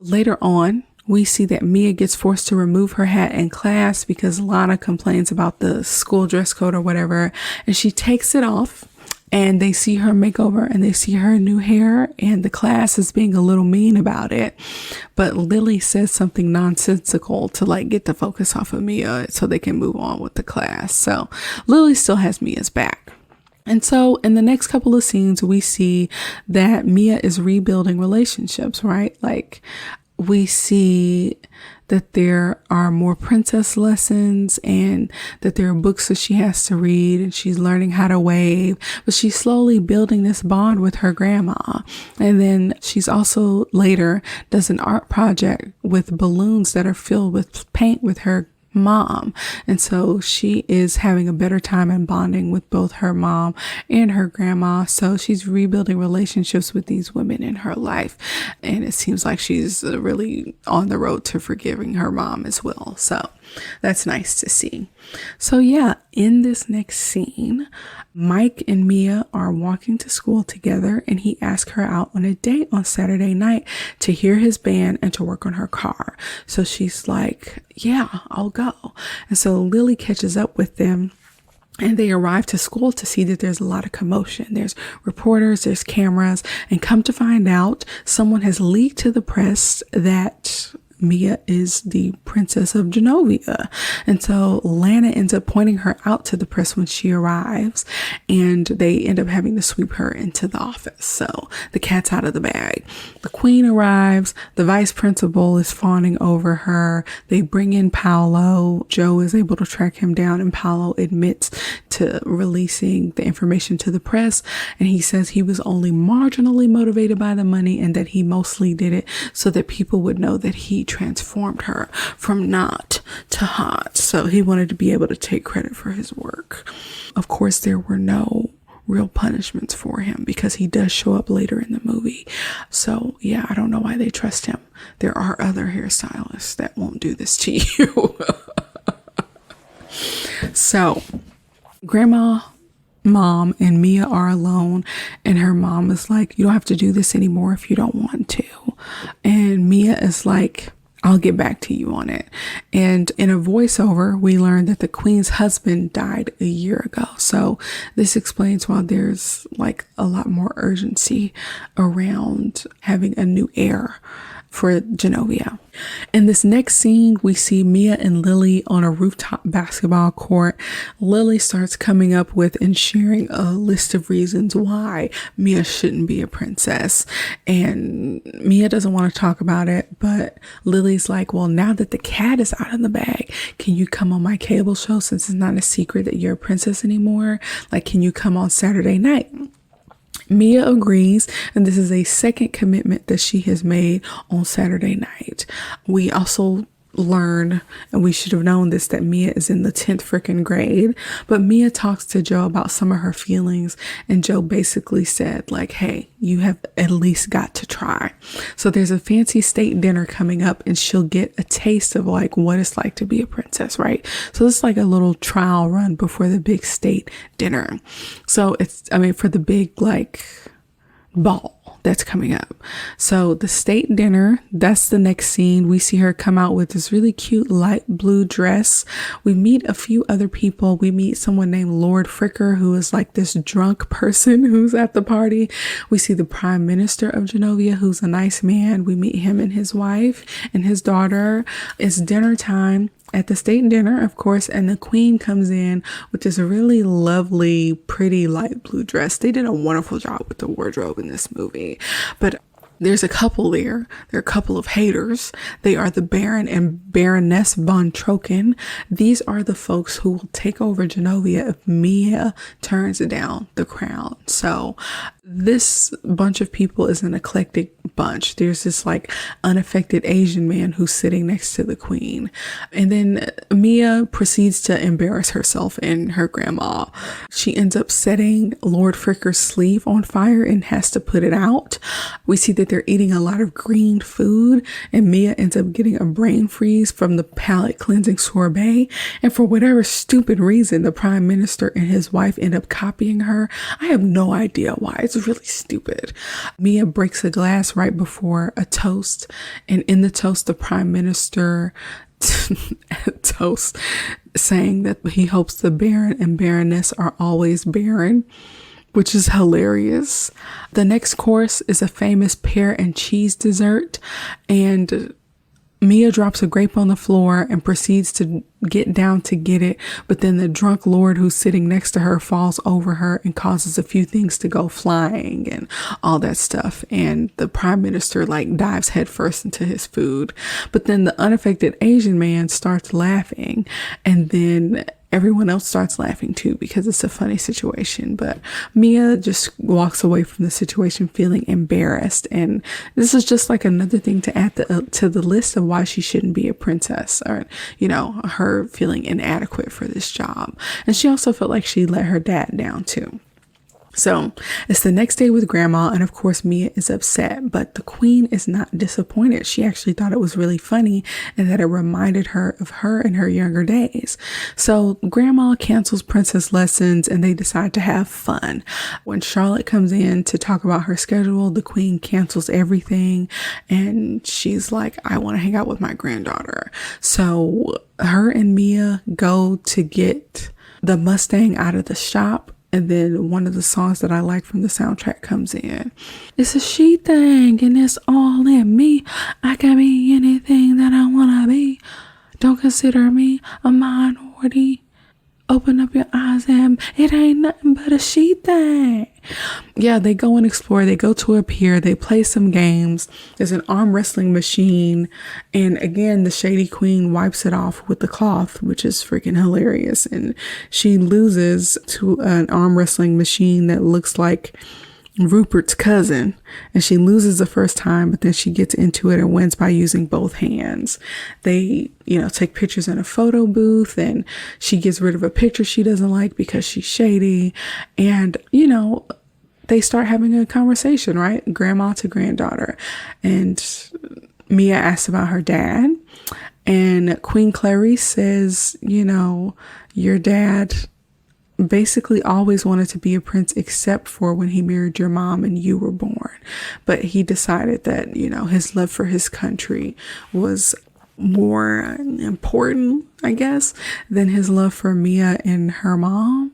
Later on, we see that Mia gets forced to remove her hat in class because Lana complains about the school dress code or whatever, and she takes it off. And they see her makeover and they see her new hair, and the class is being a little mean about it. But Lily says something nonsensical to like get the focus off of Mia so they can move on with the class. So Lily still has Mia's back. And so in the next couple of scenes, we see that Mia is rebuilding relationships, right? Like we see that there are more princess lessons and that there are books that she has to read, and she's learning how to wave, but she's slowly building this bond with her grandma. And then she's also later does an art project with balloons that are filled with paint with her mom. And so she is having a better time and bonding with both her mom and her grandma. So she's rebuilding relationships with these women in her life. And it seems like she's really on the road to forgiving her mom as well. So that's nice to see. So yeah, in this next scene, Mike and Mia are walking to school together, and he asks her out on a date on Saturday night to hear his band and to work on her car. So she's like, yeah, I'll go. And so Lily catches up with them, and they arrive to school to see that there's a lot of commotion. There's reporters, there's cameras, and come to find out, someone has leaked to the press that Mia is the Princess of Genovia. And so Lana ends up pointing her out to the press when she arrives, and they end up having to sweep her into the office. So the cat's out of the bag. The queen arrives. The vice principal is fawning over her. They bring in Paolo. Joe is able to track him down, and Paolo admits to releasing the information to the press. And he says he was only marginally motivated by the money, and that he mostly did it so that people would know that he transformed her from not to hot. So he wanted to be able to take credit for his work. Of course, there were no real punishments for him because he does show up later in the movie. So yeah, I don't know why they trust him. There are other hairstylists that won't do this to you. So Grandma, Mom, and Mia are alone, and her mom is like, you don't have to do this anymore if you don't want to. And Mia is like, I'll get back to you on it. And in a voiceover, we learned that the queen's husband died a year ago. So this explains why there's like a lot more urgency around having a new heir for Genovia. In this next scene, we see Mia and Lily on a rooftop basketball court. Lily starts coming up with and sharing a list of reasons why Mia shouldn't be a princess. And Mia doesn't want to talk about it, but Lily's like, well, now that the cat is out of the bag, can you come on my cable show since it's not a secret that you're a princess anymore? Like, can you come on Saturday night? Mia agrees, and this is a second commitment that she has made on Saturday night. We also learn, and we should have known this, that Mia is in the 10th freaking grade, but Mia talks to Joe about some of her feelings, and Joe basically said like, hey, you have at least got to try. So there's a fancy state dinner coming up, and she'll get a taste of like what it's like to be a princess, right? So it's like a little trial run before the big state dinner. So for the big like ball that's coming up. So the state dinner, that's the next scene. We see her come out with this really cute light blue dress. We meet a few other people. We meet someone named Lord Fricker, who is like this drunk person who's at the party. We see the Prime Minister of Genovia, who's a nice man. We meet him and his wife and his daughter. It's dinner time at the state dinner, of course, and the queen comes in with this really lovely, pretty light blue dress. They did a wonderful job with the wardrobe in this movie. But there's a couple there. There are a couple of haters. They are the Baron and Baroness von Trocken. These are the folks who will take over Genovia if Mia turns down the crown. So this bunch of people is an eclectic bunch. There's this like unaffected Asian man who's sitting next to the queen. And then Mia proceeds to embarrass herself and her grandma. She ends up setting Lord Fricker's sleeve on fire and has to put it out. We see that they're eating a lot of green food, and Mia ends up getting a brain freeze from the palate cleansing sorbet. And for whatever stupid reason, the Prime Minister and his wife end up copying her. I have no idea why. It's really stupid. Mia breaks a glass right before a toast, and in the toast, the Prime Minister toast saying that he hopes the Baron and Baroness are always barren, which is hilarious. The next course is a famous pear and cheese dessert, and Mia drops a grape on the floor and proceeds to get down to get it, but then the drunk lord who's sitting next to her falls over her and causes a few things to go flying and all that stuff, and the Prime Minister like dives headfirst into his food. But then the unaffected Asian man starts laughing, and then everyone else starts laughing too because it's a funny situation. But Mia just walks away from the situation feeling embarrassed, and this is just like another thing to add to the list of why she shouldn't be a princess, or her feeling inadequate for this job. And she also felt like she let her dad down too. So it's the next day with Grandma, and of course Mia is upset, but the queen is not disappointed. She actually thought it was really funny and that it reminded her of her in her younger days. So Grandma cancels princess lessons and they decide to have fun. When Charlotte comes in to talk about her schedule, the queen cancels everything and she's like, I want to hang out with my granddaughter. So her and Mia go to get the Mustang out of the shop, And then one of the songs that I like from the soundtrack comes in. It's a she thing and it's all in me. I can be anything that I want to be. Don't consider me a minority. Open up your eyes and it ain't nothing but a she thing. Yeah, they go and explore. They go to a pier. They play some games. There's an arm wrestling machine. And again, the shady queen wipes it off with the cloth, which is freaking hilarious. And she loses to an arm wrestling machine that looks like Rupert's cousin, and she loses the first time, but then she gets into it and wins by using both hands. They, take pictures in a photo booth, and she gets rid of a picture she doesn't like because she's shady. And, they start having a conversation, right? Grandma to granddaughter. And Mia asks about her dad, and Queen Clarice says, your dad basically always wanted to be a prince except for when he married your mom and you were born. But he decided that, his love for his country was more important, I guess, than his love for Mia and her mom.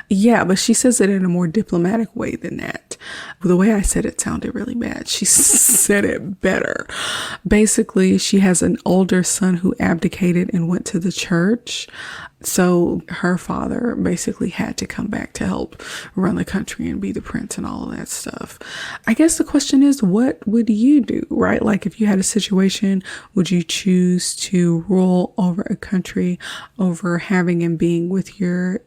Yeah, but she says it in a more diplomatic way than that. The way I said it sounded really bad. She said it better. Basically, she has an older son who abdicated and went to the church. So her father basically had to come back to help run the country and be the prince and all of that stuff. I guess the question is, what would you do, right? Like if you had a situation, would you choose to rule over a country over having and being with your,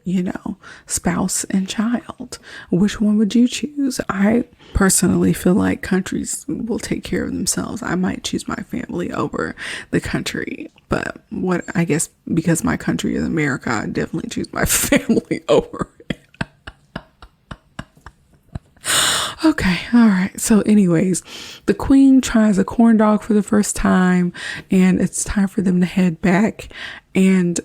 spouse and child? Which one would you choose? I personally feel like countries will take care of themselves. I might choose my family over the country. But I guess because my country is America, I definitely choose my family over it. Okay, all right. So anyways, the queen tries a corn dog for the first time, and it's time for them to head back. And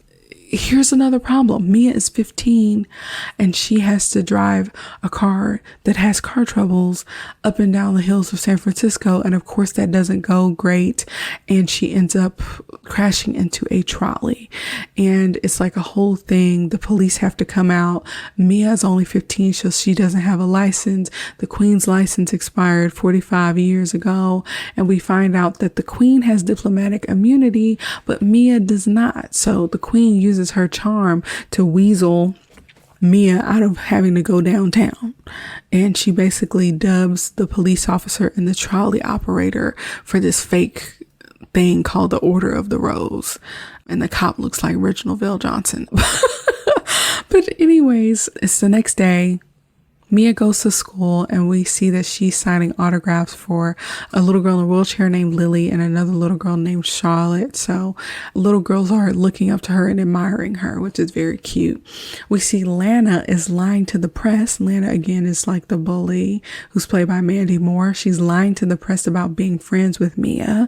here's another problem. Mia is 15 and she has to drive a car that has car troubles up and down the hills of San Francisco. And of course that doesn't go great. And she ends up crashing into a trolley. And it's like a whole thing. The police have to come out. Mia is only 15, so she doesn't have a license. The queen's license expired 45 years ago. And we find out that the queen has diplomatic immunity, but Mia does not. So the queen uses her charm to weasel Mia out of having to go downtown. And she basically dubs the police officer and the trolley operator for this fake thing called the Order of the Rose. And the cop looks like Reginald VelJohnson. But anyways, it's the next day. Mia goes to school and we see that she's signing autographs for a little girl in a wheelchair named Lily and another little girl named Charlotte. So little girls are looking up to her and admiring her, which is very cute. We see Lana is lying to the press. Lana again is like the bully who's played by Mandy Moore. She's lying to the press about being friends with Mia.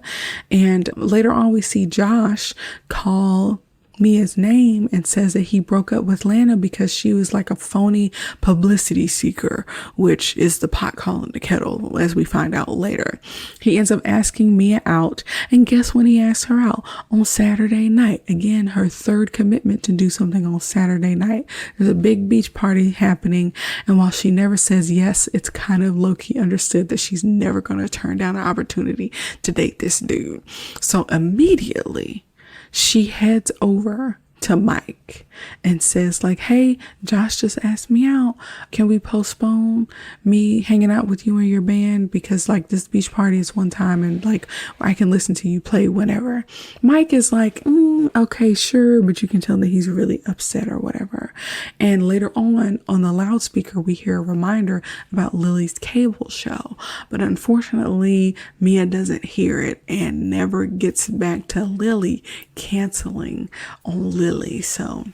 And later on we see Josh call Mia's name and says that he broke up with Lana because she was like a phony publicity seeker, which is the pot calling the kettle, as we find out later. He ends up asking Mia out, and guess when he asks her out? On Saturday night. Again, her third commitment to do something on Saturday night. There's a big beach party happening, and while she never says yes, it's kind of low-key understood that she's never going to turn down an opportunity to date this dude. So immediately she heads over to Mike and says like, hey, Josh just asked me out. Can we postpone me hanging out with you and your band? Because like this beach party is one time and like I can listen to you play whenever. Mike is like, okay, sure. But you can tell that he's really upset or whatever. And later on the loudspeaker, we hear a reminder about Lily's cable show. But unfortunately, Mia doesn't hear it and never gets back to Lily canceling on Lily. So,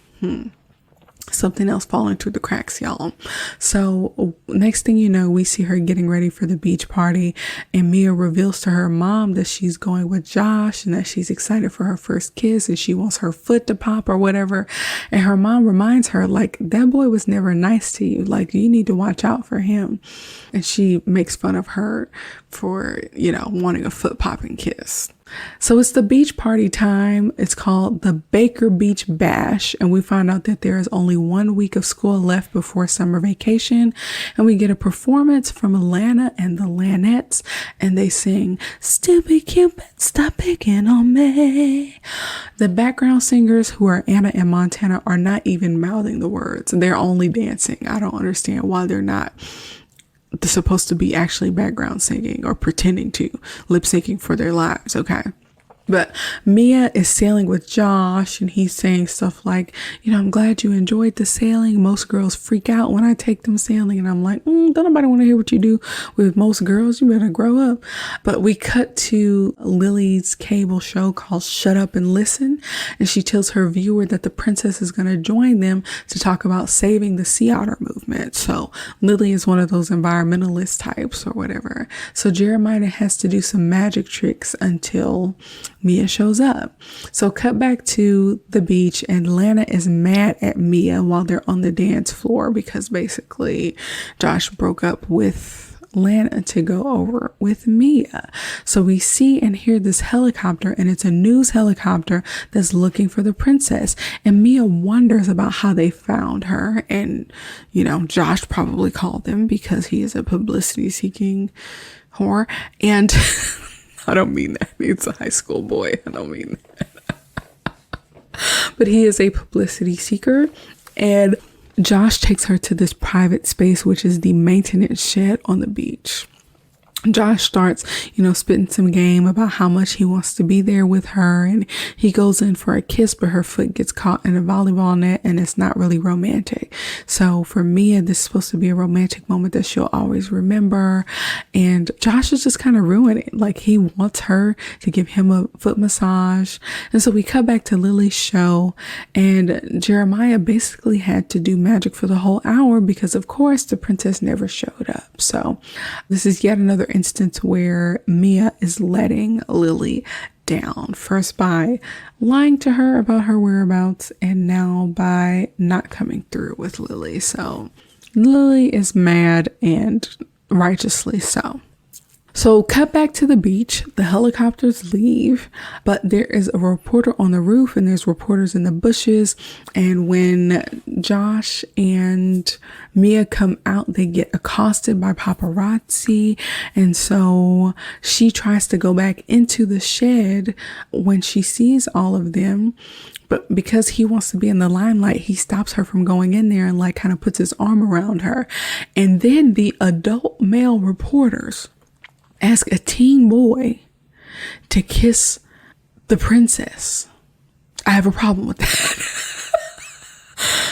something else falling through the cracks, y'all. So next thing you know, we see her getting ready for the beach party, and Mia reveals to her mom that she's going with Josh and that she's excited for her first kiss and she wants her foot to pop or whatever. And her mom reminds her, like, that boy was never nice to you. Like, you need to watch out for him. And she makes fun of her for, wanting a foot popping kiss. So it's the beach party time. It's called the Baker Beach Bash. And we find out that there is only 1 week of school left before summer vacation. And we get a performance from Lana and the Lanettes. And they sing, "Stupid Cupid, stop picking on me." The background singers, who are Anna and Montana, are not even mouthing the words. They're only dancing. I don't understand why they're not supposed to be actually background singing or pretending to lip syncing for their lives. Okay. But Mia is sailing with Josh, and he's saying stuff like, "I'm glad you enjoyed the sailing. Most girls freak out when I take them sailing." And I'm like, don't nobody want to hear what you do with most girls. You better grow up. But we cut to Lily's cable show called Shut Up and Listen. And she tells her viewer that the princess is going to join them to talk about saving the sea otter movement. So Lily is one of those environmentalist types or whatever. So Jeremiah has to do some magic tricks until Mia shows up. So cut back to the beach, and Lana is mad at Mia while they're on the dance floor because basically Josh broke up with Lana to go over with Mia. So we see and hear this helicopter, and it's a news helicopter that's looking for the princess. And Mia wonders about how they found her. And, Josh probably called them because he is a publicity seeking whore. And I don't mean that. It's a high school boy. I don't mean that. But he is a publicity seeker. And Josh takes her to this private space, which is the maintenance shed on the beach. Josh starts, spitting some game about how much he wants to be there with her. And he goes in for a kiss, but her foot gets caught in a volleyball net, and it's not really romantic. So for Mia, this is supposed to be a romantic moment that she'll always remember. And Josh is just kind of ruining it. Like, he wants her to give him a foot massage. And so we cut back to Lily's show, and Jeremiah basically had to do magic for the whole hour because, of course, the princess never showed up. So this is yet another instance where Mia is letting Lily down, first by lying to her about her whereabouts, and now by not coming through with Lily. So Lily is mad, and righteously so. So cut back to the beach. The helicopters leave, but there is a reporter on the roof, and there's reporters in the bushes. And when Josh and Mia come out, they get accosted by paparazzi. And so she tries to go back into the shed when she sees all of them. But because he wants to be in the limelight, he stops her from going in there and kind of puts his arm around her. And then the adult male reporters ask a teen boy to kiss the princess. I have a problem with that.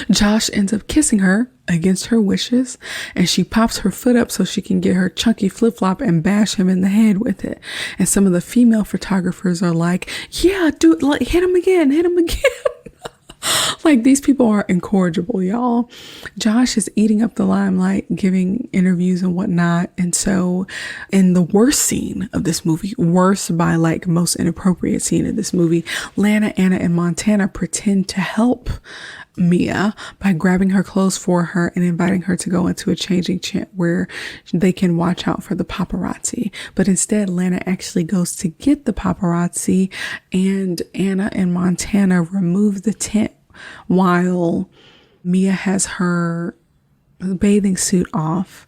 Josh ends up kissing her against her wishes, and she pops her foot up so she can get her chunky flip-flop and bash him in the head with it. And some of the female photographers are like, "Yeah, dude, hit him again, hit him again." These people are incorrigible, y'all. Josh is eating up the limelight, giving interviews and whatnot. And so in the worst scene of this movie, worst by most inappropriate scene of this movie, Lana, Anna, and Montana pretend to help Mia by grabbing her clothes for her and inviting her to go into a changing tent where they can watch out for the paparazzi. But instead, Lana actually goes to get the paparazzi, and Anna and Montana remove the tent while Mia has her bathing suit off,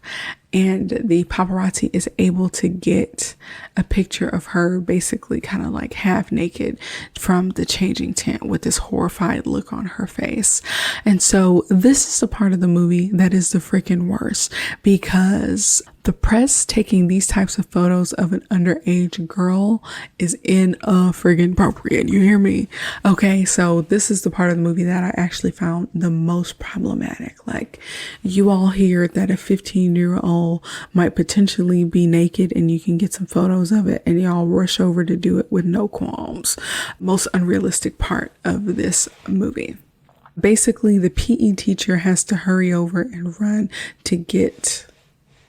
and the paparazzi is able to get a picture of her basically kind of half naked from the changing tent with this horrified look on her face. And so this is the part of the movie that is the freaking worst, because the press taking these types of photos of an underage girl is friggin' appropriate. You hear me? Okay, so this is the part of the movie that I actually found the most problematic. You all hear that a 15-year-old might potentially be naked and you can get some photos of it, and y'all rush over to do it with no qualms. Most unrealistic part of this movie. Basically, the PE teacher has to hurry over and run to get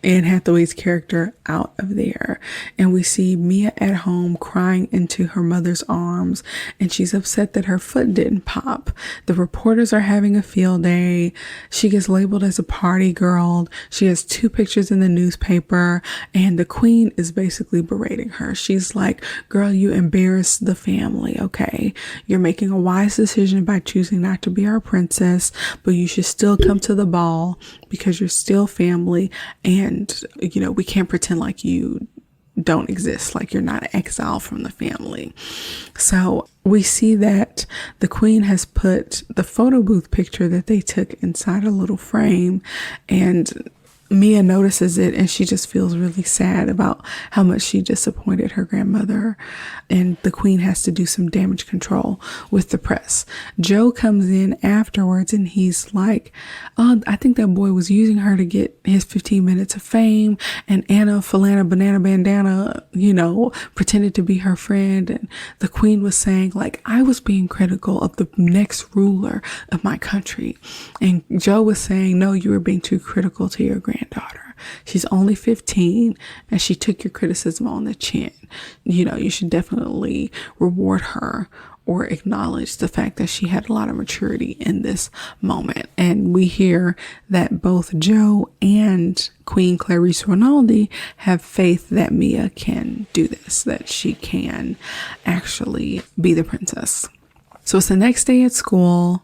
Anne Hathaway's character out of there. And we see Mia at home crying into her mother's arms, and she's upset that her foot didn't pop. The reporters are having a field day. She gets labeled as a party girl. She has 2 pictures in the newspaper, and the queen is basically berating her. She's like, girl, you embarrassed the family, okay? You're making a wise decision by choosing not to be our princess, but you should still come to the ball because you're still family, and we can't pretend like you don't exist, like you're not exiled from the family. So we see that the queen has put the photo booth picture that they took inside a little frame, and Mia notices it, and she just feels really sad about how much she disappointed her grandmother, and the queen has to do some damage control with the press. Joe comes in afterwards, and he's like, oh, I think that boy was using her to get his 15 minutes of fame, and Anna Falana Banana Bandana, pretended to be her friend, and the queen was saying, like, I was being critical of the next ruler of my country, and Joe was saying, no, you were being too critical to your granddaughter. She's only 15 and she took your criticism on the chin. You should definitely reward her or acknowledge the fact that she had a lot of maturity in this moment. And we hear that both Joe and Queen Clarice Rinaldi have faith that Mia can do this, that she can actually be the princess. So it's the next day at school.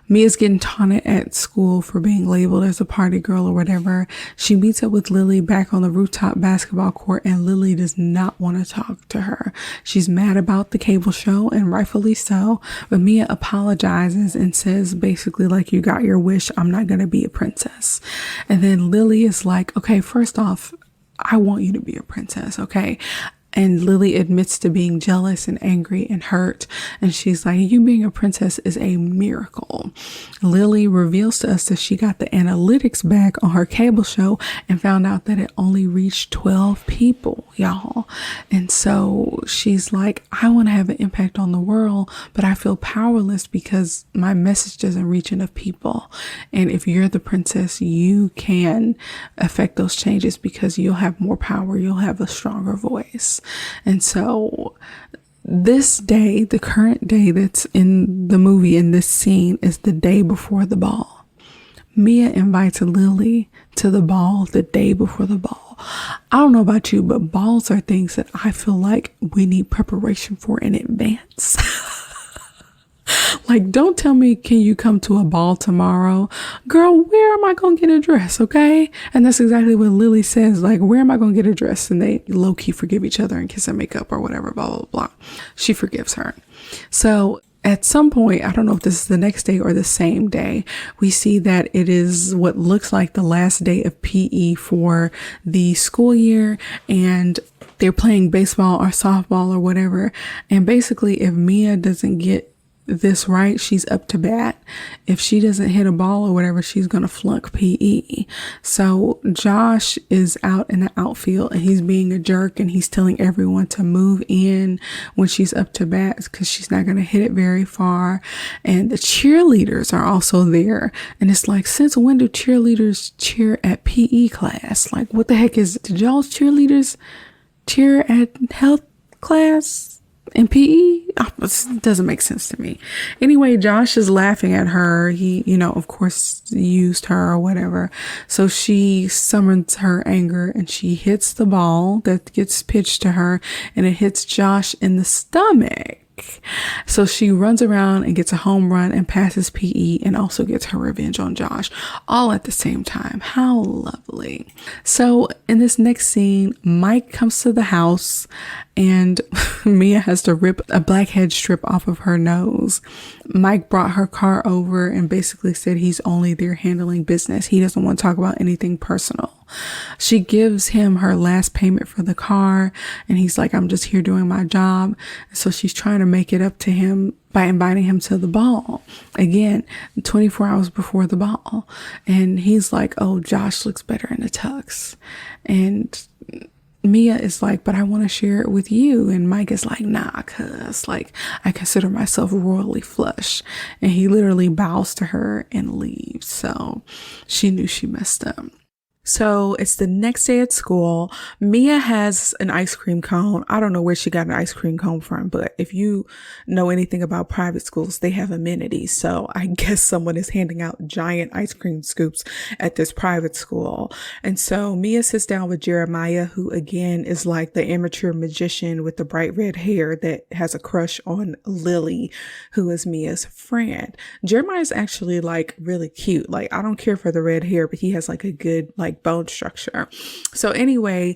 Mia's getting taunted at school for being labeled as a party girl or whatever. She meets up with Lily back on the rooftop basketball court, and Lily does not want to talk to her. She's mad about the cable show, and rightfully so, but Mia apologizes and says basically like, you got your wish, I'm not going to be a princess. And then Lily is like, okay, first off, I want you to be a princess, okay? And Lily admits to being jealous and angry and hurt. And she's like, you being a princess is a miracle. Lily reveals to us that she got the analytics back on her cable show and found out that it only reached 12 people, y'all. And so she's like, I want to have an impact on the world, but I feel powerless because my message doesn't reach enough people. And if you're the princess, you can affect those changes because you'll have more power. You'll have a stronger voice. And so this day, the current day that's in the movie, in this scene, is the day before the ball. Mia invites Lily to the ball the day before the ball. I don't know about you, but balls are things that I feel like we need preparation for in advance. Like, don't tell me, can you come to a ball tomorrow? Girl, where am I going to get a dress? Okay. And that's exactly what Lily says. Like, where am I going to get a dress? And they low key forgive each other and kiss and make up or whatever, blah, blah, blah. She forgives her. So at some point, I don't know if this is the next day or the same day, we see that it is what looks like the last day of PE for the school year, and they're playing baseball or softball or whatever. And basically, if Mia doesn't get this right, she's up to bat. If she doesn't hit a ball or whatever, she's gonna flunk PE. So Josh is out in the outfield and he's being a jerk, and he's telling everyone to move in when she's up to bat because she's not gonna hit it very far. And the cheerleaders are also there, and it's like, since when do cheerleaders cheer at PE class? Like, what the heck did y'all's cheerleaders cheer at health class in PE? It doesn't make sense to me. Anyway, Josh is laughing at her. He, of course, used her or whatever. So she summons her anger and she hits the ball that gets pitched to her, and it hits Josh in the stomach. So she runs around and gets a home run and passes PE and also gets her revenge on Josh, all at the same time. How lovely. So in this next scene, Mike comes to the house and Mia has to rip a blackhead strip off of her nose. Mike brought her car over and basically said he's only there handling business. He doesn't want to talk about anything personal. She gives him her last payment for the car, and he's like, I'm just here doing my job. So she's trying to make it up to him by inviting him to the ball. Again, 24 hours before the ball. And he's like, oh, Josh looks better in the tux. And Mia is like, but I want to share it with you. And Mike is like, nah, cuz like, I consider myself royally flush. And he literally bows to her and leaves. So she knew she messed up. So it's the next day at school. Mia has an ice cream cone. I don't know where she got an ice cream cone from, but if you know anything about private schools, they have amenities. So I guess someone is handing out giant ice cream scoops at this private school. And so Mia sits down with Jeremiah, who again is like the immature magician with the bright red hair that has a crush on Lily, who is Mia's friend. Jeremiah is actually like really cute. Like, I don't care for the red hair, but he has like a good like bone structure. So anyway,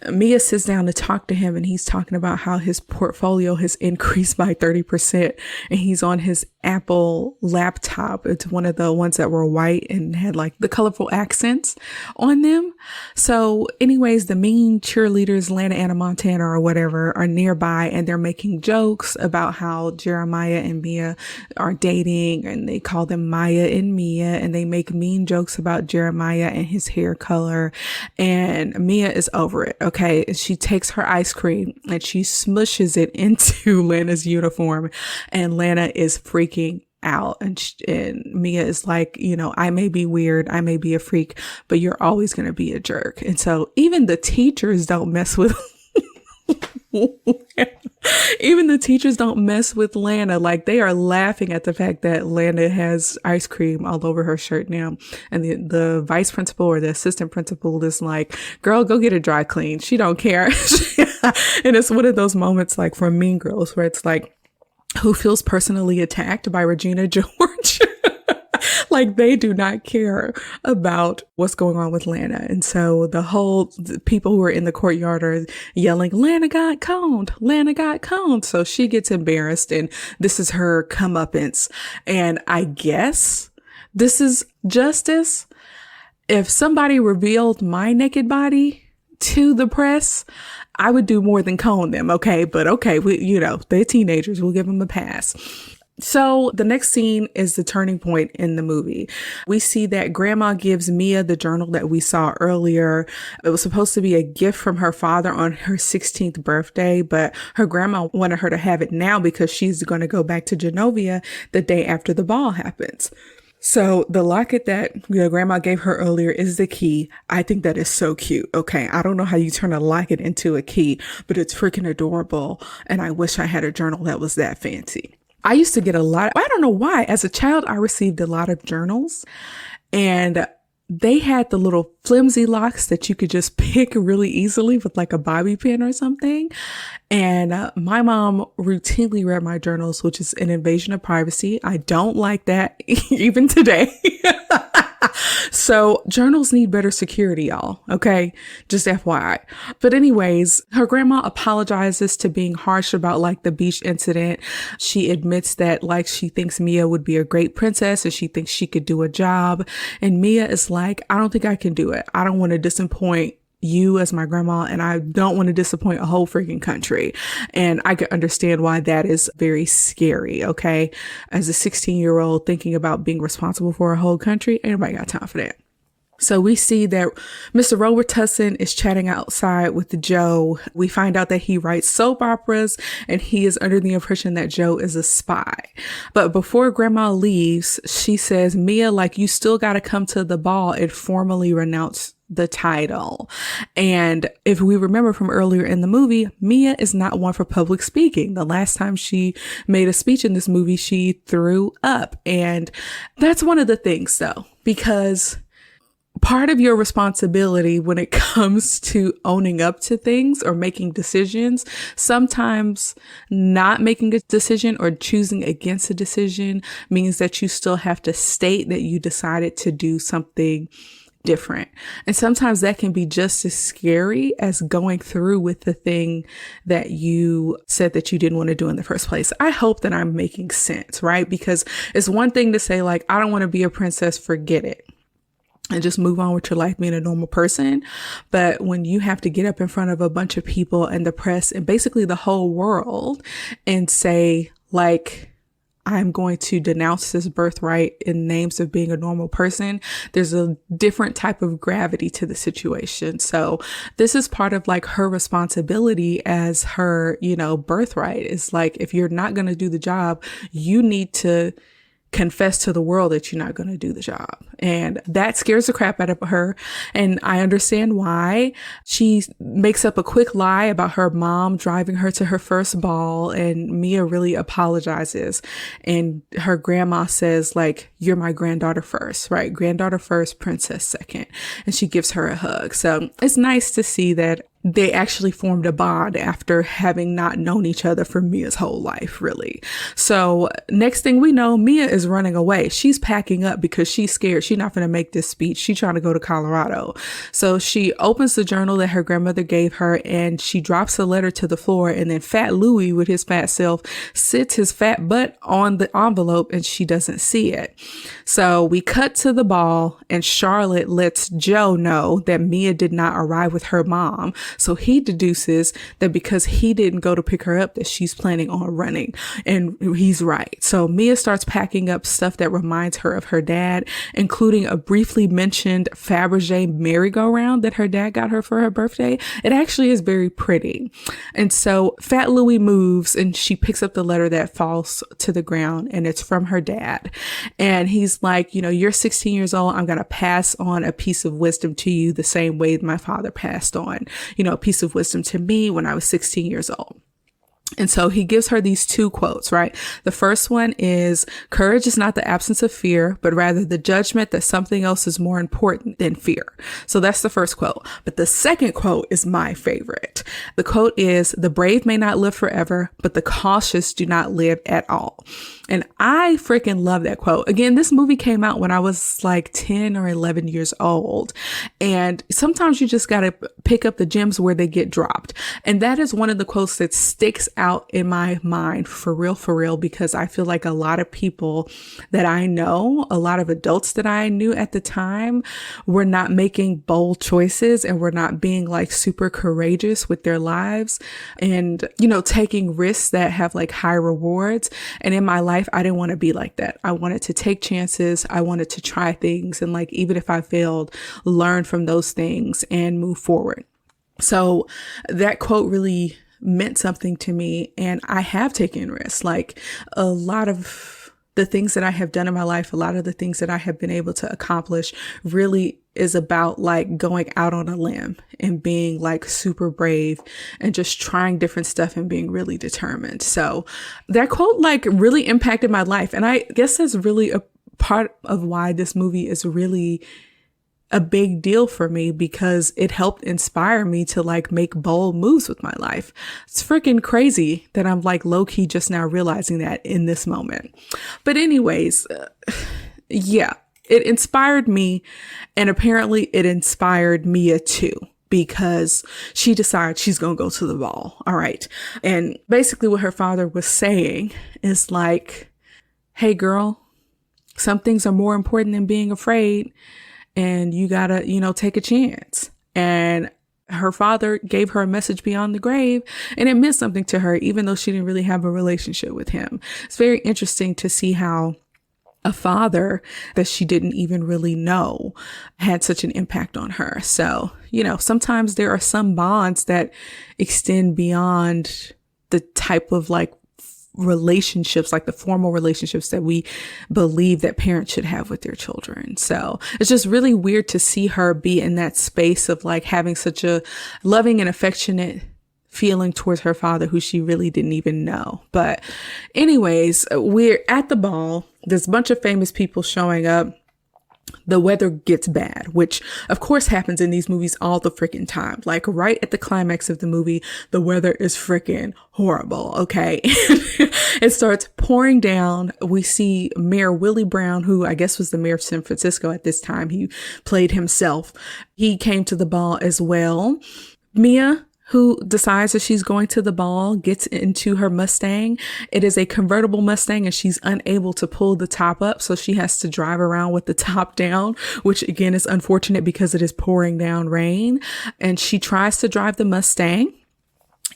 Mia sits down to talk to him, and he's talking about how his portfolio has increased by 30%, and he's on his Apple laptop. It's one of the ones that were white and had like the colorful accents on them. So anyways, the mean cheerleaders, Anna Montana or whatever, are nearby, and they're making jokes about how Jeremiah and Mia are dating, and they call them Maya and Mia, and they make mean jokes about Jeremiah and his hair color. And Mia is over it. Okay. She takes her ice cream and she smushes it into Lana's uniform, and Lana is freaking out. And Mia is like, you know, I may be weird, I may be a freak, but you're always going to be a jerk. And so even the teachers don't mess with even the teachers don't mess with Lana. Like, they are laughing at the fact that Lana has ice cream all over her shirt now. And the vice principal or the assistant principal is like, girl, go get it dry clean. She don't care. And it's one of those moments like from Mean Girls where it's like, who feels personally attacked by Regina George? Like, they do not care about what's going on with Lana. And so the people who are in the courtyard are yelling, Lana got coned, Lana got coned. So she gets embarrassed, and this is her comeuppance. And I guess this is justice. If somebody revealed my naked body to the press, I would do more than cone them. Okay. But okay, they're teenagers. We'll give them a pass. So the next scene is the turning point in the movie. We see that Grandma gives Mia the journal that we saw earlier. It was supposed to be a gift from her father on her 16th birthday, but her grandma wanted her to have it now because she's going to go back to Genovia the day after the ball happens. So the locket that grandma gave her earlier is the key. I think that is so cute. Okay. I don't know how you turn a locket into a key, but it's freaking adorable. And I wish I had a journal that was that fancy. I used to get I don't know why. As a child, I received a lot of journals, and they had the little flimsy locks that you could just pick really easily with like a bobby pin or something. And my mom routinely read my journals, which is an invasion of privacy. I don't like that even today. So journals need better security, y'all. Okay. Just FYI. But anyways, her grandma apologizes to being harsh about like the beach incident. She admits that like she thinks Mia would be a great princess and she thinks she could do a job. And Mia is like, I don't think I can do it. I don't want to disappoint you as my grandma, and I don't want to disappoint a whole freaking country. And I could understand why that is very scary. Okay. As a 16-year-old thinking about being responsible for a whole country, ain't nobody got time for that. So we see that Mr. Robertson is chatting outside with Joe. We find out that he writes soap operas, and he is under the impression that Joe is a spy. But before Grandma leaves, she says, Mia, like, you still got to come to the ball and formally renounce the title. And if we remember from earlier in the movie, Mia is not one for public speaking. The last time she made a speech in this movie, she threw up. And that's one of the things though, because part of your responsibility when it comes to owning up to things or making decisions, sometimes not making a decision or choosing against a decision means that you still have to state that you decided to do something different. And sometimes that can be just as scary as going through with the thing that you said that you didn't want to do in the first place. I hope that I'm making sense, right? Because it's one thing to say like, I don't want to be a princess, forget it, and just move on with your life being a normal person. But when you have to get up in front of a bunch of people and the press and basically the whole world and say like, I'm going to denounce this birthright in names of being a normal person, there's a different type of gravity to the situation. So this is part of like her responsibility as her, birthright is like, if you're not going to do the job, you need to confess to the world that you're not going to do the job. And that scares the crap out of her. And I understand why. She makes up a quick lie about her mom driving her to her first ball, and Mia really apologizes. And her grandma says, like, you're my granddaughter first, right? Granddaughter first, princess second. And she gives her a hug. So it's nice to see that they actually formed a bond after having not known each other for Mia's whole life, really. So next thing we know, Mia is running away. She's packing up because she's scared. She's not going to make this speech. She's trying to go to Colorado. So she opens the journal that her grandmother gave her, and she drops a letter to the floor. And then Fat Louie, with his fat self, sits his fat butt on the envelope, and she doesn't see it. So we cut to the ball, and Charlotte lets Joe know that Mia did not arrive with her mom. So he deduces that because he didn't go to pick her up, that she's planning on running. And he's right. So Mia starts packing up stuff that reminds her of her dad, including a briefly mentioned Fabergé merry-go-round that her dad got her for her birthday. It actually is very pretty. And so Fat Louie moves, and she picks up the letter that falls to the ground, and it's from her dad. And he's like, you're 16 years old. I'm going to pass on a piece of wisdom to you the same way my father passed on, a piece of wisdom to me when I was 16 years old. And so he gives her these two quotes, right? The first one is, courage is not the absence of fear, but rather the judgment that something else is more important than fear. So that's the first quote. But the second quote is my favorite. The quote is, the brave may not live forever, but the cautious do not live at all. And I freaking love that quote. Again, this movie came out when I was like 10 or 11 years old. And sometimes you just got to pick up the gems where they get dropped. And that is one of the quotes that sticks out in my mind for real, because I feel like a lot of people that I know, a lot of adults that I knew at the time, were not making bold choices and were not being like super courageous with their lives and, taking risks that have like high rewards. And in my life, I didn't want to be like that. I wanted to take chances. I wanted to try things. And like, even if I failed, learn from those things and move forward. So that quote really meant something to me. And I have taken risks. Like a lot of the things that I have done in my life, a lot of the things that I have been able to accomplish really is about like going out on a limb and being like super brave and just trying different stuff and being really determined. So that quote like really impacted my life. And I guess that's really a part of why this movie is really a big deal for me, because it helped inspire me to like make bold moves with my life. It's freaking crazy that I'm like low key just now realizing that in this moment. But anyways, yeah. It inspired me, and apparently it inspired Mia too, because she decides she's going to go to the ball. All right. And basically what her father was saying is like, hey girl, some things are more important than being afraid, and you got to, take a chance. And her father gave her a message beyond the grave, and it meant something to her, even though she didn't really have a relationship with him. It's very interesting to see how a father that she didn't even really know had such an impact on her. So, sometimes there are some bonds that extend beyond the type of like relationships, like the formal relationships that we believe that parents should have with their children. So it's just really weird to see her be in that space of like having such a loving and affectionate feeling towards her father, who she really didn't even know. But anyways, we're at the ball. There's a bunch of famous people showing up. The weather gets bad, which of course happens in these movies all the freaking time. Like right at the climax of the movie, the weather is freaking horrible. Okay. It starts pouring down. We see Mayor Willie Brown, who I guess was the mayor of San Francisco at this time. He played himself. He came to the ball as well. Mia, who decides that she's going to the ball, gets into her Mustang. It is a convertible Mustang, and she's unable to pull the top up. So she has to drive around with the top down, which again is unfortunate because it is pouring down rain. And she tries to drive the Mustang.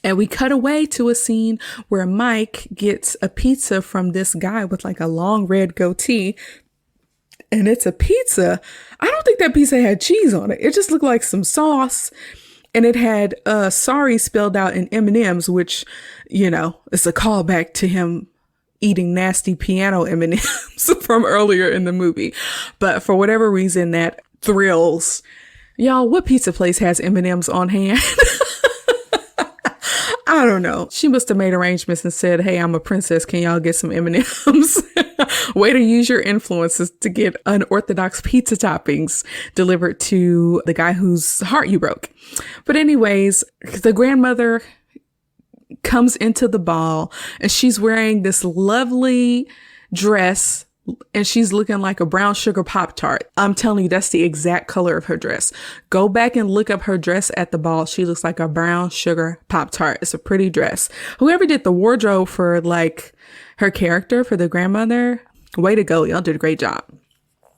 And we cut away to a scene where Mike gets a pizza from this guy with like a long red goatee. And it's a pizza. I don't think that pizza had cheese on it. It just looked like some sauce. And it had sorry spelled out in M&M's, which, it's a callback to him eating nasty piano M&Ms from earlier in the movie. But for whatever reason, that thrills. Y'all, what pizza place has M&Ms on hand? I don't know. She must have made arrangements and said, hey, I'm a princess. Can y'all get some M&Ms? Way to use your influences to get unorthodox pizza toppings delivered to the guy whose heart you broke. But anyways, the grandmother comes into the ball and she's wearing this lovely dress and she's looking like a brown sugar Pop-Tart. I'm telling you, that's the exact color of her dress. Go back and look up her dress at the ball. She looks like a brown sugar Pop-Tart. It's a pretty dress. Whoever did the wardrobe for like her character, for the grandmother, way to go. Y'all did a great job.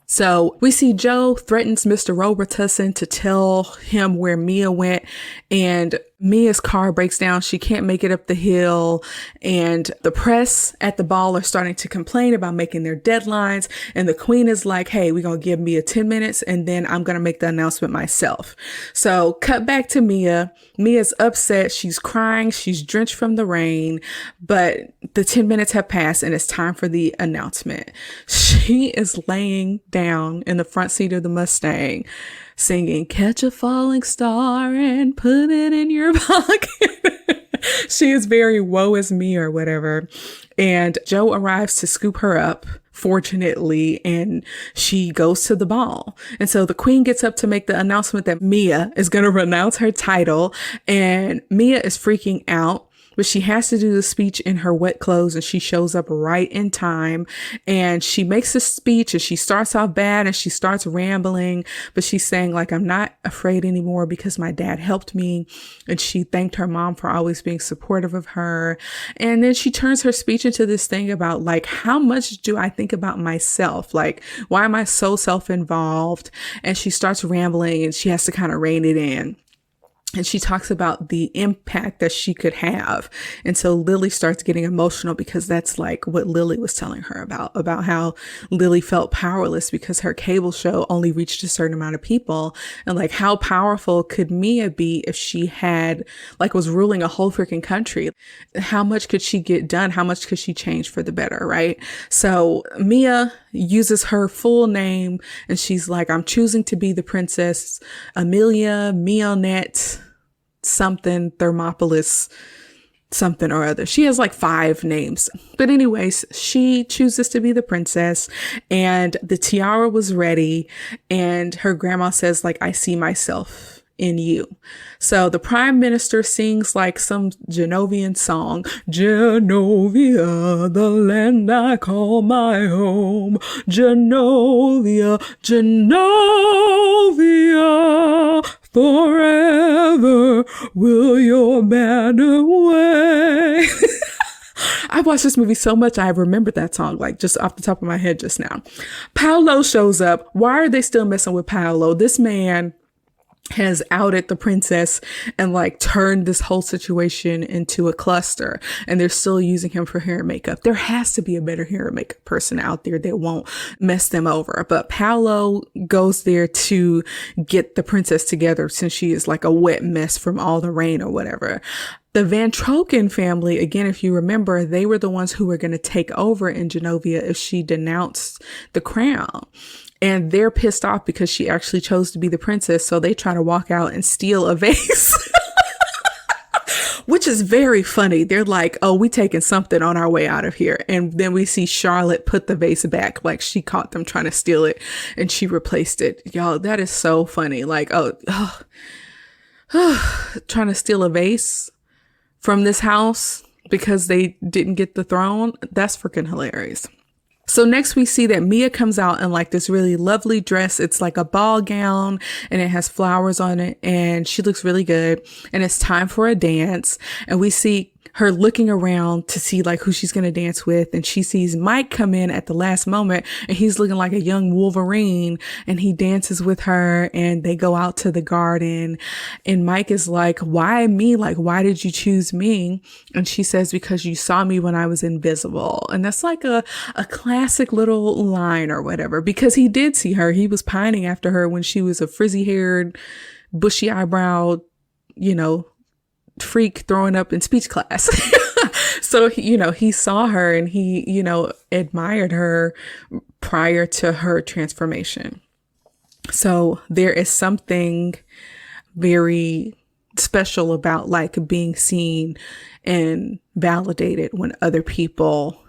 So we see Joe threatens Mr. Robertson to tell him where Mia went, and Mia's car breaks down. She can't make it up the hill, and the press at the ball are starting to complain about making their deadlines. And the queen is like, hey, we're going to give Mia 10 minutes and then I'm going to make the announcement myself. So cut back to Mia. Mia's upset. She's crying. She's drenched from the rain, but the 10 minutes have passed and it's time for the announcement. She is laying down in the front seat of the Mustang singing, catch a falling star and put it in your pocket. She is very woe is me or whatever. And Joe arrives to scoop her up, fortunately, and she goes to the ball. And so the queen gets up to make the announcement that Mia is going to renounce her title, and Mia is freaking out. But she has to do the speech in her wet clothes, and she shows up right in time, and she makes a speech, and she starts off bad and she starts rambling, but she's saying like, I'm not afraid anymore because my dad helped me. And she thanked her mom for always being supportive of her. And then she turns her speech into this thing about like, how much do I think about myself? Like, why am I so self-involved? And she starts rambling and she has to kind of rein it in. And she talks about the impact that she could have. And so Lily starts getting emotional because that's like what Lily was telling her about how Lily felt powerless because her cable show only reached a certain amount of people. And like, how powerful could Mia be if she had like was ruling a whole freaking country? How much could she get done? How much could she change for the better? Right. So Mia uses her full name and she's like, I'm choosing to be the Princess Amelia Mionette something Thermopolis something or other. She has like 5 names. But anyways, she chooses to be the princess, and the tiara was ready, and her grandma says like, I see myself in you. So the prime minister sings like some Genovian song, Genovia, the land I call my home, Genovia, Genovia, forever will your banner wave. I watched this movie so much I remembered that song like just off the top of my head just now. Paolo shows up. Why are they still messing with Paolo? This man has outed the princess and like turned this whole situation into a cluster, and they're still using him for hair and makeup. There has to be a better hair and makeup person out there that won't mess them over. But Paolo goes there to get the princess together since she is like a wet mess from all the rain or whatever. The Van Troken family, again, if you remember, they were the ones who were going to take over in Genovia if she denounced the crown. And they're pissed off because she actually chose to be the princess. So they try to walk out and steal a vase, which is very funny. They're like, oh, we taking something on our way out of here. And then we see Charlotte put the vase back, like she caught them trying to steal it and she replaced it. Y'all, that is so funny. Like, trying to steal a vase from this house because they didn't get the throne. That's freaking hilarious. So next we see that Mia comes out in like this really lovely dress. It's like a ball gown and it has flowers on it and she looks really good. And it's time for a dance. And we see her looking around to see like who she's going to dance with. And she sees Mike come in at the last moment and he's looking like a young Wolverine and he dances with her and they go out to the garden. And Mike is like, why me? Like, why did you choose me? And she says, because you saw me when I was invisible. And that's like a classic little line or whatever, because he did see her. He was pining after her when she was a frizzy haired, bushy eyebrow, freak throwing up in speech class. So, he saw her and he, admired her prior to her transformation. So there is something very special about like being seen and validated when other people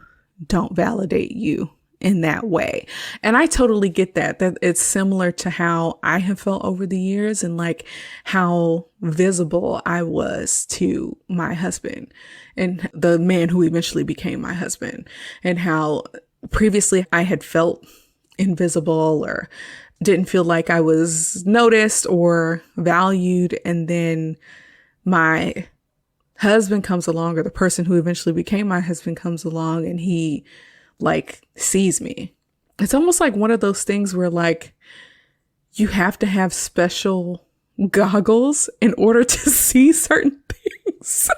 don't validate you in that way. And I totally get that it's similar to how I have felt over the years and like how visible I was to my husband and the man who eventually became my husband, and how previously I had felt invisible or didn't feel like I was noticed or valued. And then my husband comes along, or the person who eventually became my husband comes along, and he like sees me. It's almost like one of those things where like you have to have special goggles in order to see certain things.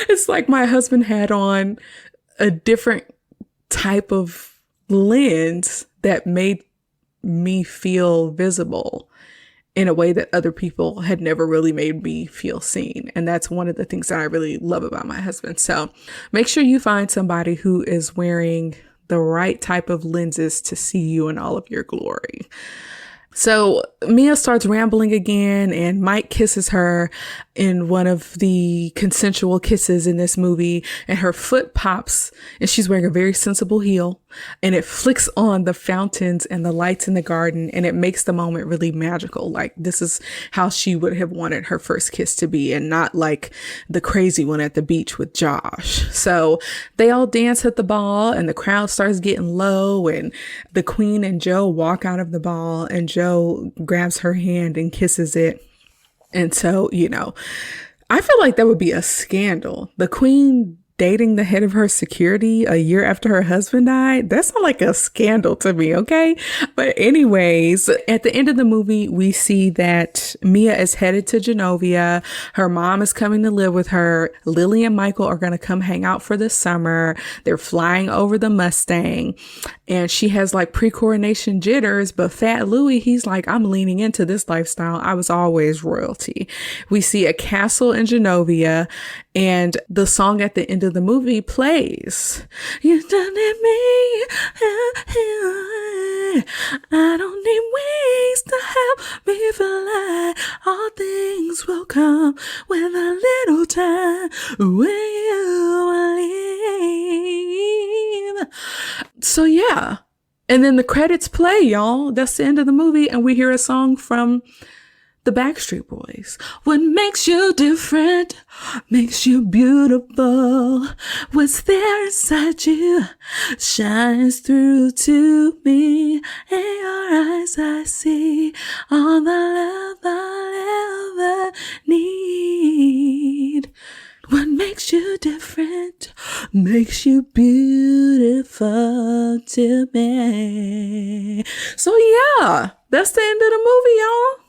It's like my husband had on a different type of lens that made me feel visible in a way that other people had never really made me feel seen. And that's one of the things that I really love about my husband. So make sure you find somebody who is wearing the right type of lenses to see you in all of your glory. So Mia starts rambling again, and Mike kisses her in one of the consensual kisses in this movie, and her foot pops, and she's wearing a very sensible heel, and it flicks on the fountains and the lights in the garden, and it makes the moment really magical. Like this is how she would have wanted her first kiss to be, and not like the crazy one at the beach with Josh. So they all dance at the ball, and the crowd starts getting low, and the Queen and Joe walk out of the ball, and Joe grabs her hand and kisses it. And so, I feel like that would be a scandal. The Queen dating the head of her security a year after her husband died. That sounds like a scandal to me. Okay. But anyways, at the end of the movie, we see that Mia is headed to Genovia. Her mom is coming to live with her. Lily and Michael are going to come hang out for the summer. They're flying over the Mustang, and she has like pre-coronation jitters, but Fat Louie, he's like, I'm leaning into this lifestyle. I was always royalty. We see a castle in Genovia, and the song at the end of the movie plays. You don't need me. I don't need wings to help me fly. All things will come with a little time when you leave. So yeah. And then the credits play, y'all. That's the end of the movie. And we hear a song from the Backstreet Boys. What makes you different makes you beautiful. What's there inside you shines through to me. In your eyes I see all the love I'll ever need. What makes you different makes you beautiful to me. So yeah, that's the end of the movie, y'all.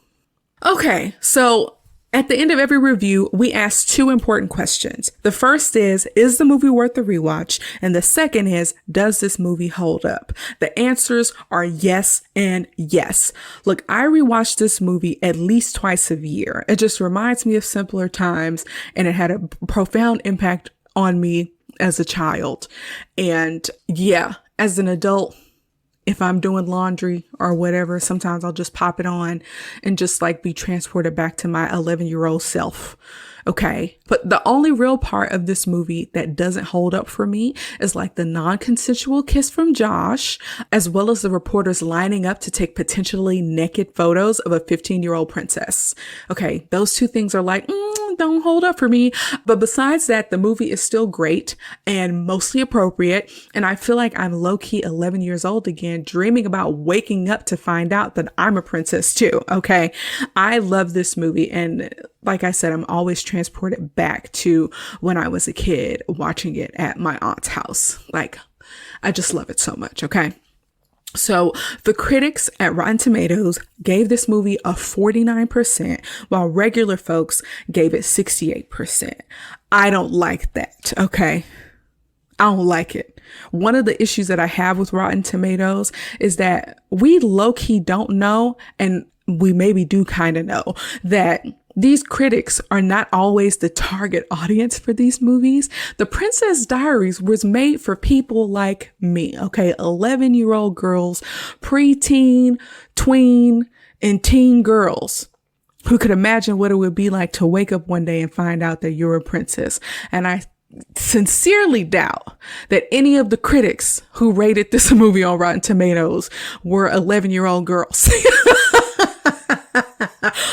Okay, so at the end of every review, we ask two important questions. The first is the movie worth the rewatch? And the second is, does this movie hold up? The answers are yes and yes. Look, I rewatch this movie at least twice a year. It just reminds me of simpler times, and it had a profound impact on me as a child. And yeah, as an adult, if I'm doing laundry or whatever, sometimes I'll just pop it on and just like be transported back to my 11-year-old self. Okay. But the only real part of this movie that doesn't hold up for me is like the non-consensual kiss from Josh, as well as the reporters lining up to take potentially naked photos of a 15-year-old princess. Okay. Those two things are like, don't hold up for me. But besides that, the movie is still great and mostly appropriate. And I feel like I'm low-key 11 years old again, dreaming about waking up to find out that I'm a princess too. Okay. I love this movie. And like I said, I'm always transported back to when I was a kid watching it at my aunt's house. Like, I just love it so much. Okay. So the critics at Rotten Tomatoes gave this movie a 49%, while regular folks gave it 68%. I don't like that. Okay. I don't like it. One of the issues that I have with Rotten Tomatoes is that we low-key don't know, and we maybe do kind of know, that these critics are not always the target audience for these movies. The Princess Diaries was made for people like me, okay? 11-year-old girls, preteen, tween, and teen girls who could imagine what it would be like to wake up one day and find out that you're a princess. And I sincerely doubt that any of the critics who rated this movie on Rotten Tomatoes were 11-year-old girls.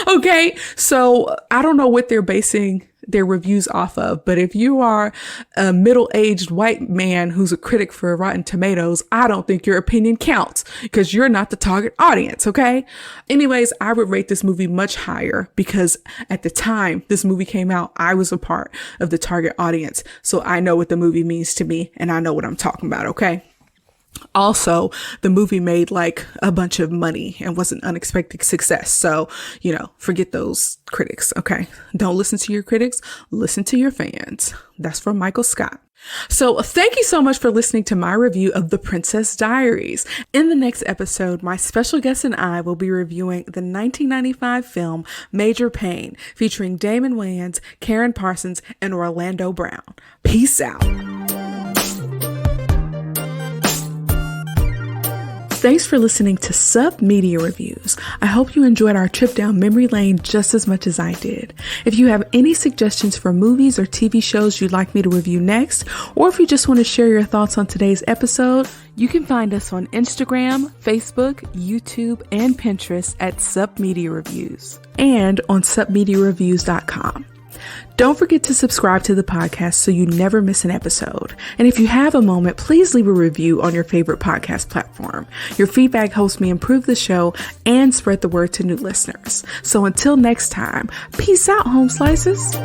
Okay, so I don't know what they're basing their reviews off of, but if you are a middle-aged white man who's a critic for Rotten Tomatoes, I don't think your opinion counts because you're not the target audience, okay? Anyways, I would rate this movie much higher because at the time this movie came out, I was a part of the target audience. So I know what the movie means to me and I know what I'm talking about, okay? Also, the movie made like a bunch of money and was an unexpected success. So, forget those critics. Okay. Don't listen to your critics. Listen to your fans. That's from Michael Scott. So thank you so much for listening to my review of The Princess Diaries. In the next episode, my special guest and I will be reviewing the 1995 film Major Payne, featuring Damon Wayans, Karen Parsons, and Orlando Brown. Peace out. Thanks for listening to Sub Media Reviews. I hope you enjoyed our trip down memory lane just as much as I did. If you have any suggestions for movies or TV shows you'd like me to review next, or if you just want to share your thoughts on today's episode, you can find us on Instagram, Facebook, YouTube, and Pinterest at Sub Media Reviews, and on submediareviews.com. Don't forget to subscribe to the podcast so you never miss an episode. And if you have a moment, please leave a review on your favorite podcast platform. Your feedback helps me improve the show and spread the word to new listeners. So until next time, peace out, home slices.